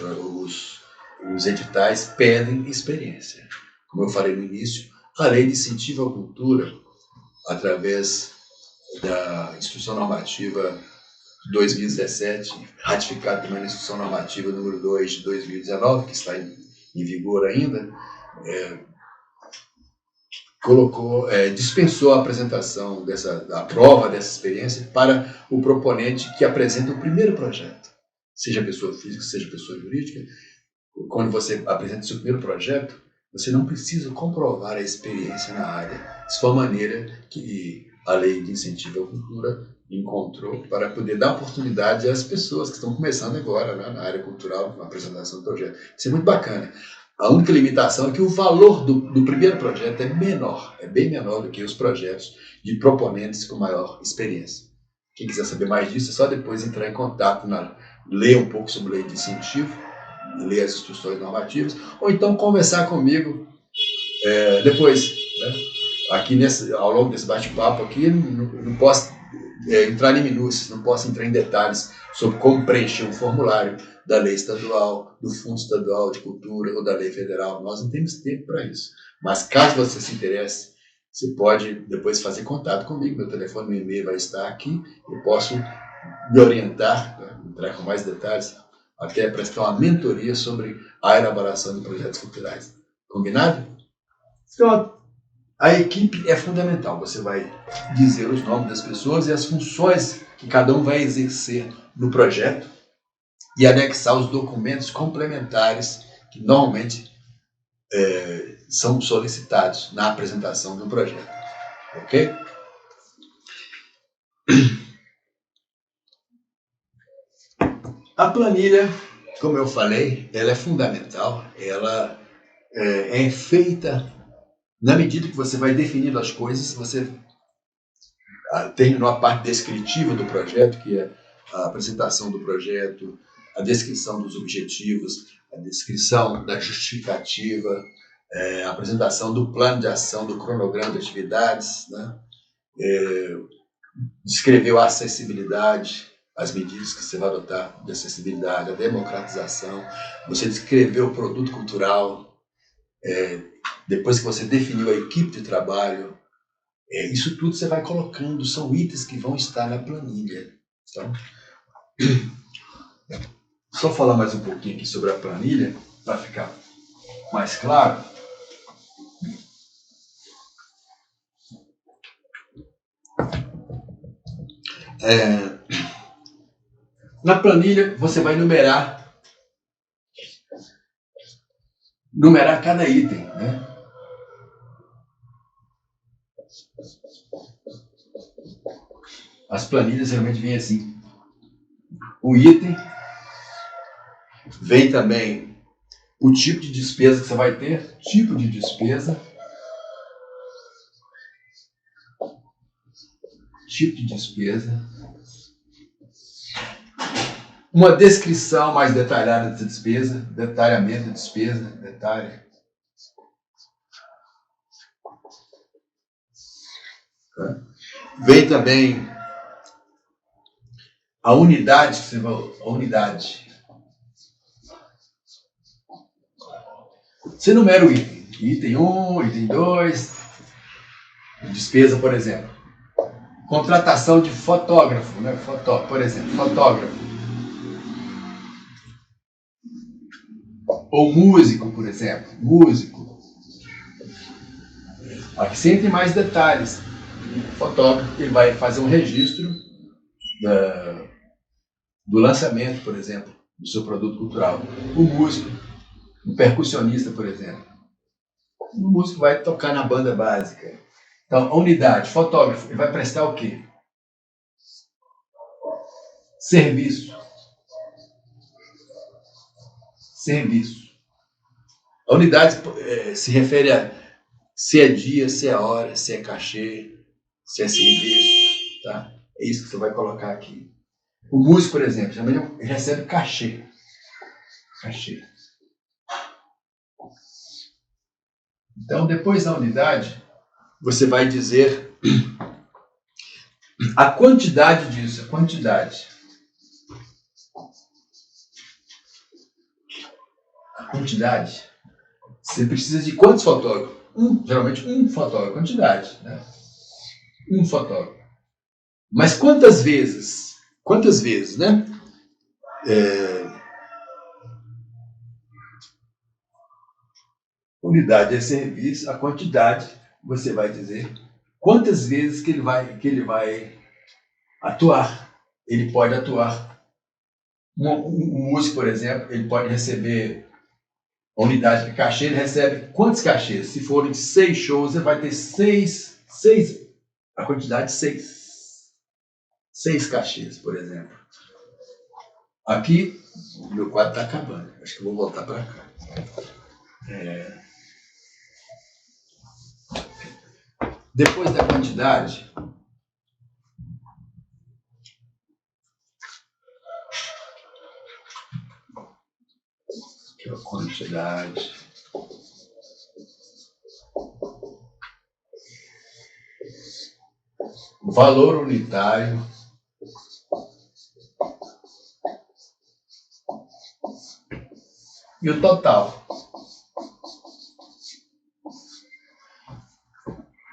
os editais pedem experiência. Como eu falei no início, a Lei de Incentivo à Cultura, através da Instrução Normativa 2017, ratificada também na Instrução Normativa número 2 de 2019, que está em vigor ainda, dispensou a apresentação da prova dessa experiência para o proponente que apresenta o primeiro projeto, seja pessoa física, seja pessoa jurídica. Quando você apresenta o seu primeiro projeto, você não precisa comprovar a experiência na área. Isso foi a maneira que a Lei de Incentivo à Cultura encontrou para poder dar oportunidade às pessoas que estão começando agora, né, na área cultural, na apresentação do projeto. Isso é muito bacana. A única limitação é que o valor do primeiro projeto é menor, é bem menor do que os projetos de proponentes com maior experiência. Quem quiser saber mais disso, é só depois entrar em contato, ler um pouco sobre a Lei de Incentivo, ler as instruções normativas, ou então conversar comigo depois, né? Aqui ao longo desse bate-papo aqui, não posso entrar em minúcias, não posso entrar em detalhes sobre como preencher um formulário da lei estadual, do Fundo Estadual de Cultura ou da lei federal. Nós não temos tempo para isso. Mas caso você se interesse, você pode depois fazer contato comigo. Meu telefone, meu e-mail vai estar aqui. Eu posso me orientar, né, entrar com mais detalhes, até prestar uma mentoria sobre a elaboração de projetos culturais. Combinado? Então, a equipe é fundamental. Você vai dizer os nomes das pessoas e as funções que cada um vai exercer no projeto e anexar os documentos complementares que normalmente são solicitados na apresentação do projeto. Ok? A planilha, como eu falei, ela é fundamental, ela é feita na medida que você vai definindo as coisas, você tem uma parte descritiva do projeto, que é a apresentação do projeto, a descrição dos objetivos, a descrição da justificativa, a apresentação do plano de ação, do cronograma de atividades, né? Descreveu a acessibilidade, as medidas que você vai adotar de acessibilidade, a democratização, você descreveu o produto cultural, depois que você definiu a equipe de trabalho, isso tudo você vai colocando, são itens que vão estar na planilha. Então, só falar mais um pouquinho aqui sobre a planilha, para ficar mais claro. Na planilha, você vai numerar cada item, né? As planilhas geralmente vêm assim. O item, vem também o tipo de despesa que você vai ter, tipo de despesa, uma descrição mais detalhada dessa despesa, detalhamento da despesa, detalhe. Vem também a unidade que você vai, Você numera o item. Item 1, item 2, despesa, por exemplo. Contratação de fotógrafo, né? Por exemplo, fotógrafo. Ou músico, por exemplo. Músico. Aqui você tem mais detalhes. O fotógrafo, ele vai fazer um registro do lançamento, por exemplo, do seu produto cultural. O músico, o percussionista, por exemplo. O músico vai tocar na banda básica. Então, a unidade, fotógrafo, ele vai prestar o quê? Serviço. A unidade se refere a se é dia, se é hora, se é cachê, se é serviço, tá? É isso que você vai colocar aqui. O músico, por exemplo, ele recebe cachê. Então, depois da unidade, você vai dizer a quantidade disso, a quantidade. Você precisa de quantos fotógrafos? Geralmente um fotógrafo, quantidade, né? Um fotógrafo. Mas quantas vezes, né? Unidade é serviço, a quantidade, você vai dizer quantas vezes que ele vai atuar. Ele pode atuar. Um músico, por exemplo, ele pode receber a unidade de cachê, ele recebe quantos cachês? Se forem 6 shows, ele vai ter 6, a quantidade 6 cachês, por exemplo. Aqui, meu quadro está acabando. Acho que eu vou voltar para cá. Depois da quantidade, aqui a quantidade, o valor unitário, e o total.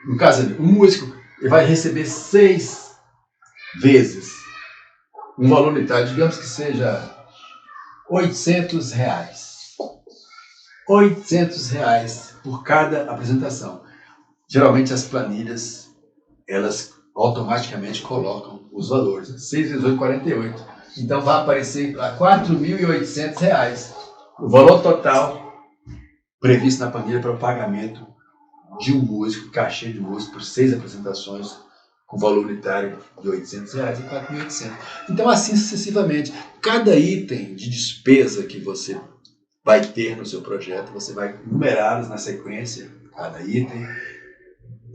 No caso, o músico ele vai receber 6 vezes um valor unitário, digamos que seja R$800. R$800 por cada apresentação. Geralmente as planilhas, elas automaticamente colocam os valores. 6 vezes 8, 48. Então vai aparecer lá R$4.800. O valor total previsto na planilha para o pagamento de um músico, cachê de músico por 6 apresentações com valor unitário de R$800 a 4.800. Então, assim sucessivamente. Cada item de despesa que você vai ter no seu projeto, você vai numerá-los na sequência, cada item,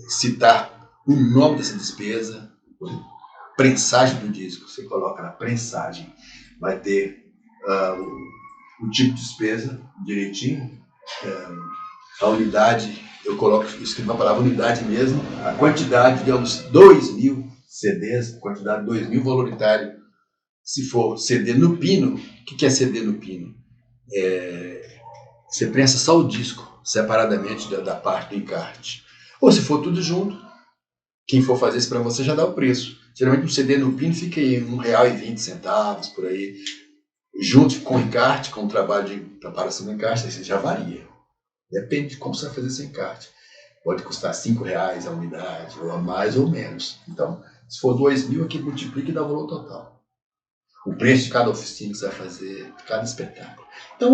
citar o nome dessa despesa, prensagem do disco, você coloca na prensagem, vai ter o tipo de despesa direitinho, a unidade, eu escrevo a palavra unidade mesmo, a quantidade, digamos, 2.000 CDs, quantidade 2.000 valor unitário, se for CD no pino. O que é CD no pino? Você prensa só o disco, separadamente da parte do encarte. Ou se for tudo junto, quem for fazer isso para você já dá o preço. Geralmente um CD no pino fica em R$1,20, por aí. Junto com o encarte, com o trabalho de preparação do encarte, aí você já varia. Depende de como você vai fazer esse encarte. Pode custar R$5 a unidade, ou a mais ou menos. Então, se for 2.000, aqui multiplica e dá o valor total. O preço de cada oficina que você vai fazer, de cada espetáculo. Então,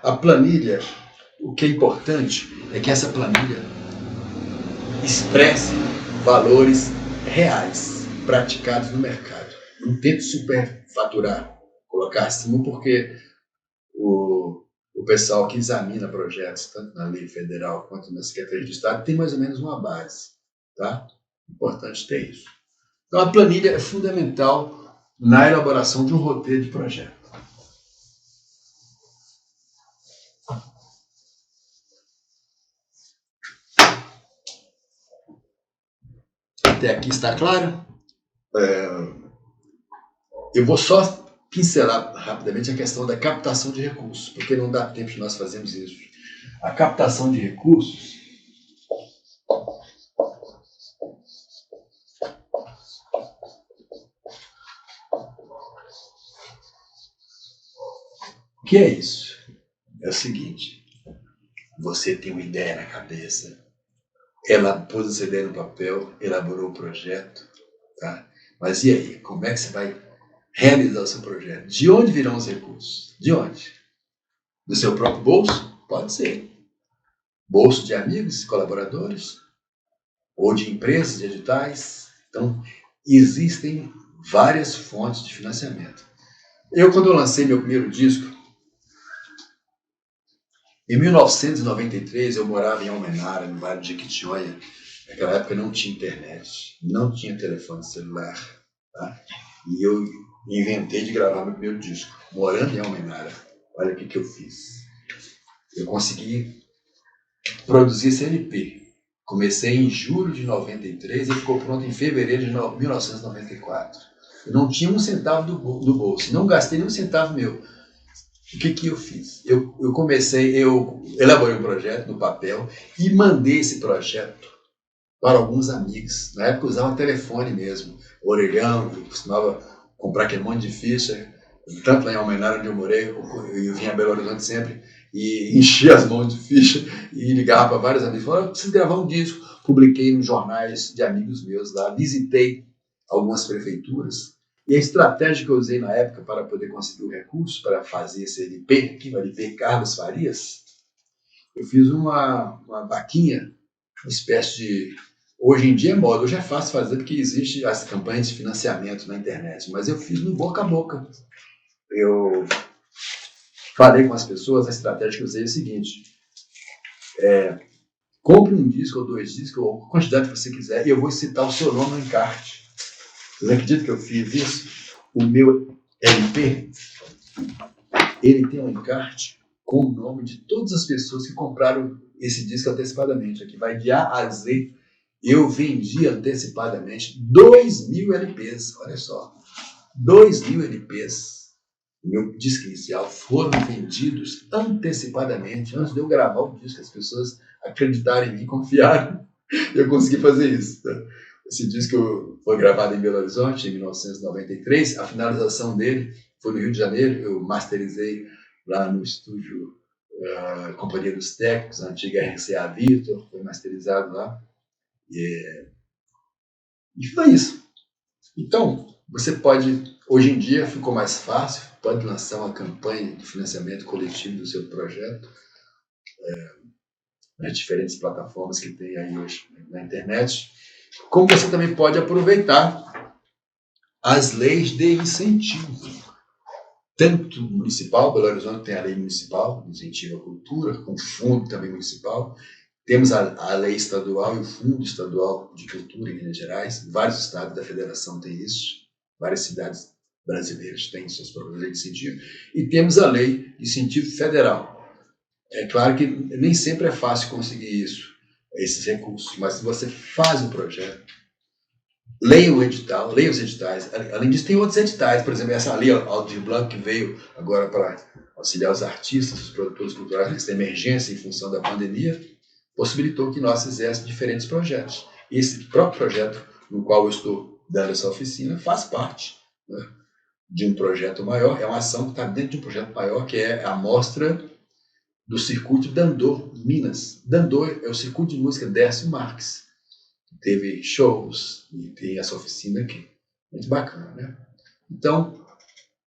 a planilha, o que é importante é que essa planilha expresse valores reais, praticados no mercado. Não tente superfaturar, colocar acima, porque o pessoal que examina projetos, tanto na lei federal quanto na Secretaria de Estado, tem mais ou menos uma base. Tá? Importante ter isso. Então, a planilha é fundamental na elaboração de um roteiro de projeto. Até aqui está claro? Eu vou só pincelar rapidamente a questão da captação de recursos, porque não dá tempo de nós fazermos isso. A captação de recursos o que é isso? É o seguinte, você tem uma ideia na cabeça, ela pôs essa ideia no papel, elaborou o projeto, tá? Mas e aí, como é que você vai realizar o seu projeto? De onde virão os recursos? De onde? Do seu próprio bolso? Pode ser. Bolso de amigos, colaboradores, ou de empresas, de editais. Então, existem várias fontes de financiamento. Quando eu lancei meu primeiro disco, em 1993, eu morava em Almenara, no bairro de Jequitinhonha. Naquela época não tinha internet, não tinha telefone celular. Tá? E eu inventei de gravar meu primeiro disco, morando em Almenara. Olha o que eu fiz. Eu consegui produzir esse LP. Comecei em julho de 93 e ficou pronto em fevereiro de 1994. Eu não tinha um centavo do bolso, não gastei nenhum centavo meu. O que eu fiz? Eu elaborei um projeto no papel e mandei esse projeto para alguns amigos. Na época eu usava telefone mesmo, orelhão, eu costumava comprar aquele monte de ficha, tanto lá em Almenara, onde eu morei, eu vinha a Belo Horizonte sempre, e enchia as mãos de ficha e ligava para vários amigos. Falava, eu preciso gravar um disco. Publiquei nos jornais de amigos meus lá, visitei algumas prefeituras. E a estratégia que eu usei na época para poder conseguir o recurso para fazer esse LP, aqui no LP Carlos Farias, eu fiz uma vaquinha, uma espécie de... Hoje em dia é moda, hoje é fácil fazer porque existe as campanhas de financiamento na internet, mas eu fiz no boca a boca. Eu falei com as pessoas, a estratégia que eu usei é a seguinte: compre um disco ou 2 discos, ou a quantidade que você quiser, e eu vou citar o seu nome no encarte. Vocês acreditam que eu fiz isso? O meu LP, ele tem um encarte com o nome de todas as pessoas que compraram esse disco antecipadamente. Aqui vai de A a Z. Eu vendi antecipadamente 2.000 LPs, olha só. 2.000 LPs, o meu disco inicial, foram vendidos antecipadamente, antes de eu gravar o disco. As pessoas acreditaram em mim, confiaram, e eu consegui fazer isso. Tá? Esse disco foi gravado em Belo Horizonte, em 1993. A finalização dele foi no Rio de Janeiro. Eu masterizei lá no estúdio Companhia dos Técnicos, a antiga RCA Victor, foi masterizado lá. E foi isso. Então, você pode, hoje em dia ficou mais fácil, pode lançar uma campanha de financiamento coletivo do seu projeto nas diferentes plataformas que tem aí hoje na internet. Como você também pode aproveitar as leis de incentivo, tanto municipal, Belo Horizonte tem a lei municipal, de incentivo à cultura, com fundo também municipal, temos a lei estadual e o fundo estadual de cultura em Minas Gerais, vários estados da federação têm isso, várias cidades brasileiras têm suas próprias leis de incentivo, e temos a lei de incentivo federal. É claro que nem sempre é fácil conseguir isso, esses recursos, mas se você faz o projeto, leia o edital, leia os editais. Além disso, tem outros editais, por exemplo, essa lei Aldir Blanc, que veio agora para auxiliar os artistas, os produtores culturais nessa emergência em função da pandemia, possibilitou que nós fizéssemos diferentes projetos. Esse próprio projeto no qual eu estou dando essa oficina faz parte, né, de um projeto maior, é uma ação que está dentro de um projeto maior, que é a mostra do circuito Dandô, Minas. Dandô é o circuito de música Décio Marques. Teve shows e tem essa oficina aqui. Muito bacana, né? Então,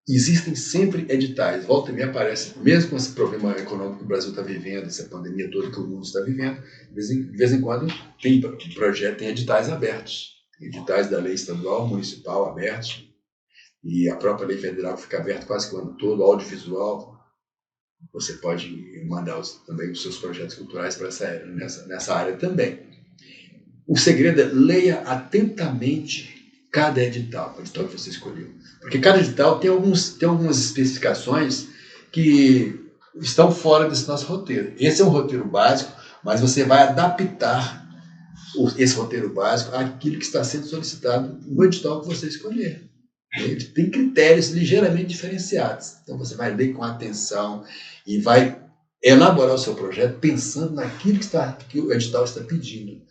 existem sempre editais. Volta e meia aparece, mesmo com esse problema econômico que o Brasil está vivendo, essa pandemia toda que o mundo está vivendo, de vez em quando tem projeto, tem editais abertos. Tem editais da lei estadual, municipal abertos, e a própria lei federal fica aberta quase que o ano todo, audiovisual. Você pode mandar também os seus projetos culturais para nessa área também. O segredo é leia atentamente cada edital, o edital que você escolheu. Porque cada edital tem algumas especificações que estão fora desse nosso roteiro. Esse é um roteiro básico, mas você vai adaptar esse roteiro básico àquilo que está sendo solicitado no edital que você escolher. Ele tem critérios ligeiramente diferenciados. Então você vai ler com atenção e vai elaborar o seu projeto pensando naquilo que o edital está pedindo.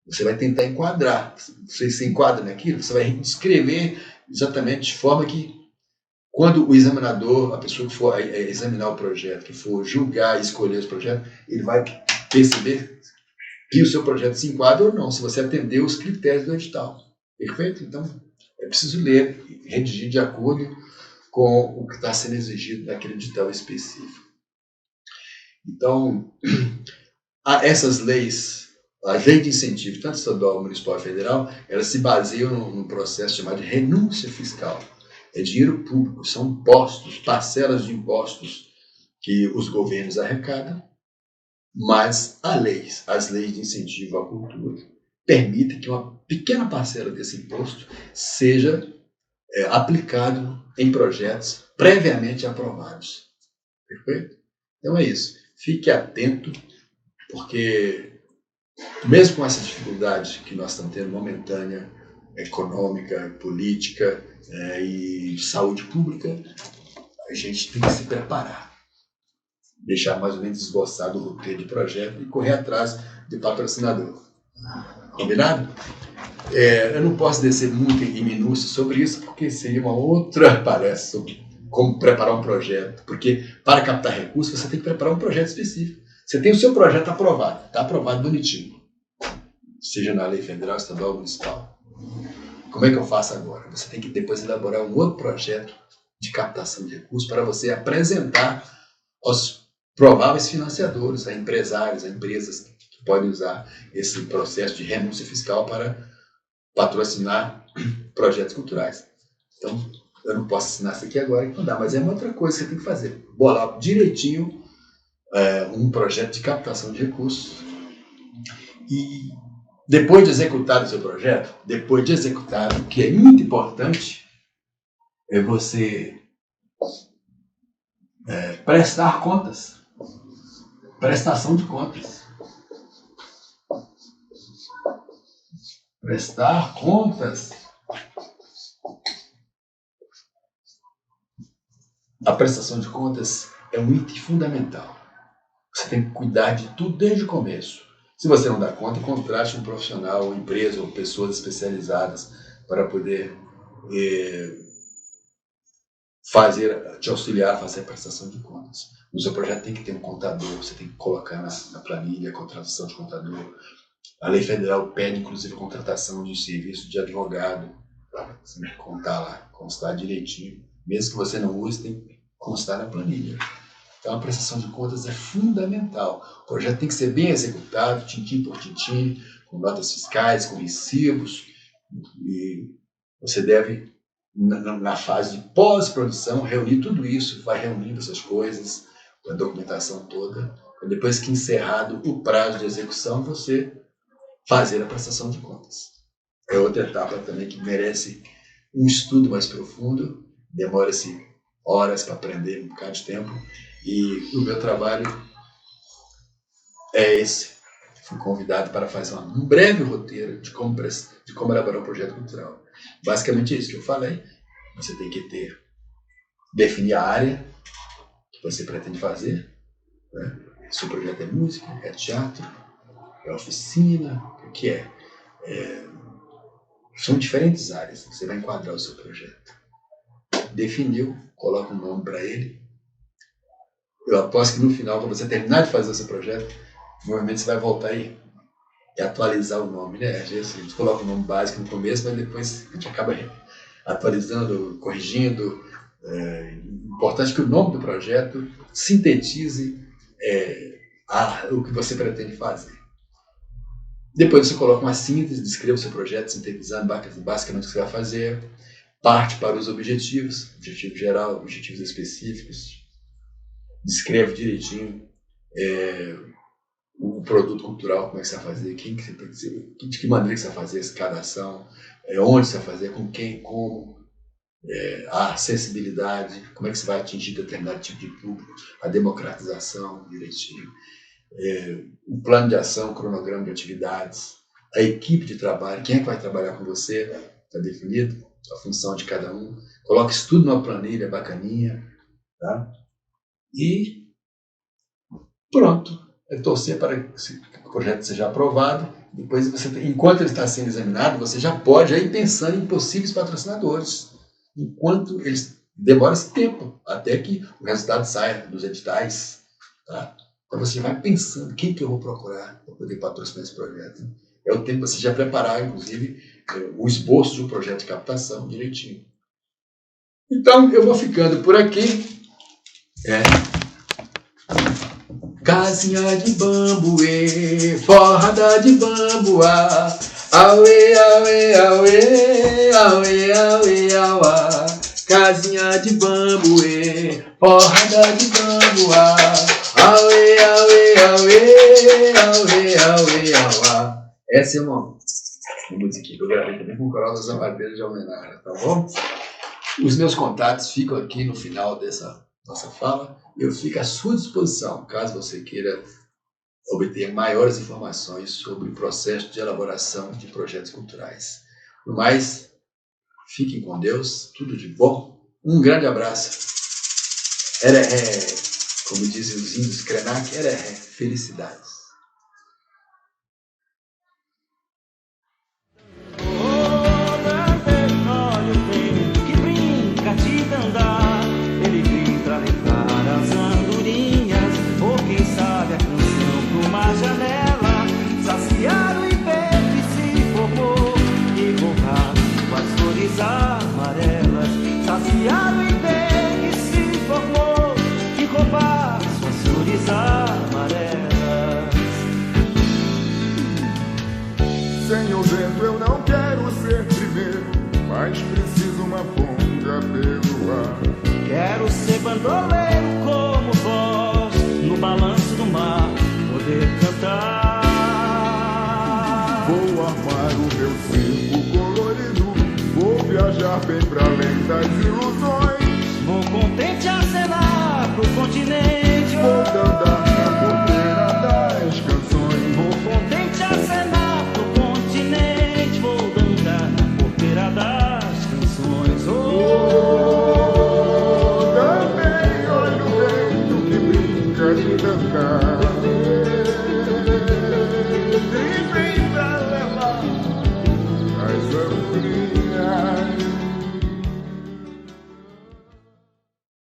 Você vai tentar enquadrar. Você se enquadra naquilo, você vai escrever exatamente de forma que, quando o examinador, a pessoa que for examinar o projeto, que for julgar e escolher os projetos, ele vai perceber que o seu projeto se enquadra ou não, se você atender os critérios do edital. Perfeito? Então, é preciso ler e redigir de acordo com o que está sendo exigido naquele edital específico. Então, essas leis, a lei de incentivo, tanto estadual, municipal e federal, elas se baseiam num processo chamado de renúncia fiscal. É dinheiro público, são impostos, parcelas de impostos que os governos arrecadam, mas as leis de incentivo à cultura permitem que uma pequena parcela desse imposto seja aplicado em projetos previamente aprovados. Perfeito? Então é isso. Fique atento, porque mesmo com essa dificuldade que nós estamos tendo momentânea, econômica, política e saúde pública, a gente tem que se preparar. Deixar mais ou menos esboçado o roteiro de projeto e correr atrás de patrocinador. Combinado? Eu não posso descer muito em minúcias sobre isso, porque seria uma outra palestra sobre como preparar um projeto. Porque para captar recursos, você tem que preparar um projeto específico. Você tem o seu projeto aprovado, está aprovado bonitinho, seja na lei federal, estadual ou municipal. Como é que eu faço agora? Você tem que depois elaborar um outro projeto de captação de recursos para você apresentar aos prováveis financiadores, a empresários, a empresas que podem usar esse processo de renúncia fiscal para patrocinar projetos culturais. Então, eu não posso assinar isso aqui agora e não dá, mas é uma outra coisa que você tem que fazer. Bolar direitinho um projeto de captação de recursos e, depois de executado o seu projeto, o que é muito importante é você prestar contas, prestação de contas. Prestar contas. A prestação de contas é um item fundamental. Você tem que cuidar de tudo desde o começo. Se você não dá conta, contrate um profissional, ou empresa, ou pessoas especializadas para poder te auxiliar a fazer a prestação de contas. No seu projeto tem que ter um contador, você tem que colocar na planilha a contratação de contador. A lei federal pede, inclusive, a contratação de serviço de advogado. Você tem que contar lá, constar direitinho. Mesmo que você não use, tem que constar na planilha. Então, a prestação de contas é fundamental. O projeto tem que ser bem executado, tintim por tintim, com notas fiscais, com recibos, e você deve, na fase de pós-produção, reunir tudo isso, vai reunindo essas coisas, a documentação toda, e depois que encerrado o prazo de execução, você fazer a prestação de contas. É outra etapa também que merece um estudo mais profundo, demora-se horas para aprender um bocado de tempo, e o meu trabalho é esse. Fui convidado para fazer um breve roteiro de como elaborar um projeto cultural. Basicamente é isso que eu falei. Você tem que definir a área que você pretende fazer, né? Se o projeto é música, é teatro, é oficina, o que é? São diferentes áreas. Você vai enquadrar o seu projeto. Definiu, coloca um nome para ele. Eu aposto que no final, quando você terminar de fazer o seu projeto, provavelmente você vai voltar e atualizar o nome, né? Às vezes a gente coloca o nome básico no começo, mas depois a gente acaba atualizando, corrigindo. Importante que o nome do projeto sintetize o que você pretende fazer. Depois você coloca uma síntese, descreva o seu projeto, sintetizando basicamente o que você vai fazer, parte para os objetivos, objetivo geral, objetivos específicos, descreve direitinho o produto cultural, como é que você vai fazer, quem que você tem que ser, de que maneira que você vai fazer cada ação, onde você vai fazer, com quem, como, a acessibilidade, como é que você vai atingir determinado tipo de público, a democratização direitinho, o plano de ação, o cronograma de atividades, a equipe de trabalho, quem é que vai trabalhar com você, está definido, a função de cada um, coloque isso tudo numa planilha bacaninha, tá? E pronto. É torcer para que o projeto seja aprovado. Depois, enquanto ele está sendo examinado, você já pode ir pensando em possíveis patrocinadores. Enquanto eles demora esse tempo, até que o resultado saia dos editais. Tá? Então você vai pensando, quem que eu vou procurar para poder patrocinar esse projeto? É o tempo de você já preparar, inclusive, o esboço de um projeto de captação direitinho. Então, eu vou ficando por aqui. Casinha de bambuê, forrada de bambuá, auê, auê, auê, auê, auê, auá. Casinha de bambuê, forrada de bambuá, auê, auê, auê, auê, auê, auá. Essa é uma música que eu gravei também com o Coral das Amadeiras de Almenara, tá bom? Os meus contatos ficam aqui no final dessa nossa fala. Eu fico à sua disposição, caso você queira obter maiores informações sobre o processo de elaboração de projetos culturais. No mais, fiquem com Deus, tudo de bom, um grande abraço. Ereré, como dizem os índios Krenak, ereré, felicidades. Sem o vento eu não quero ser primeiro, mas preciso uma ponta pelo ar. Quero ser bandoleiro.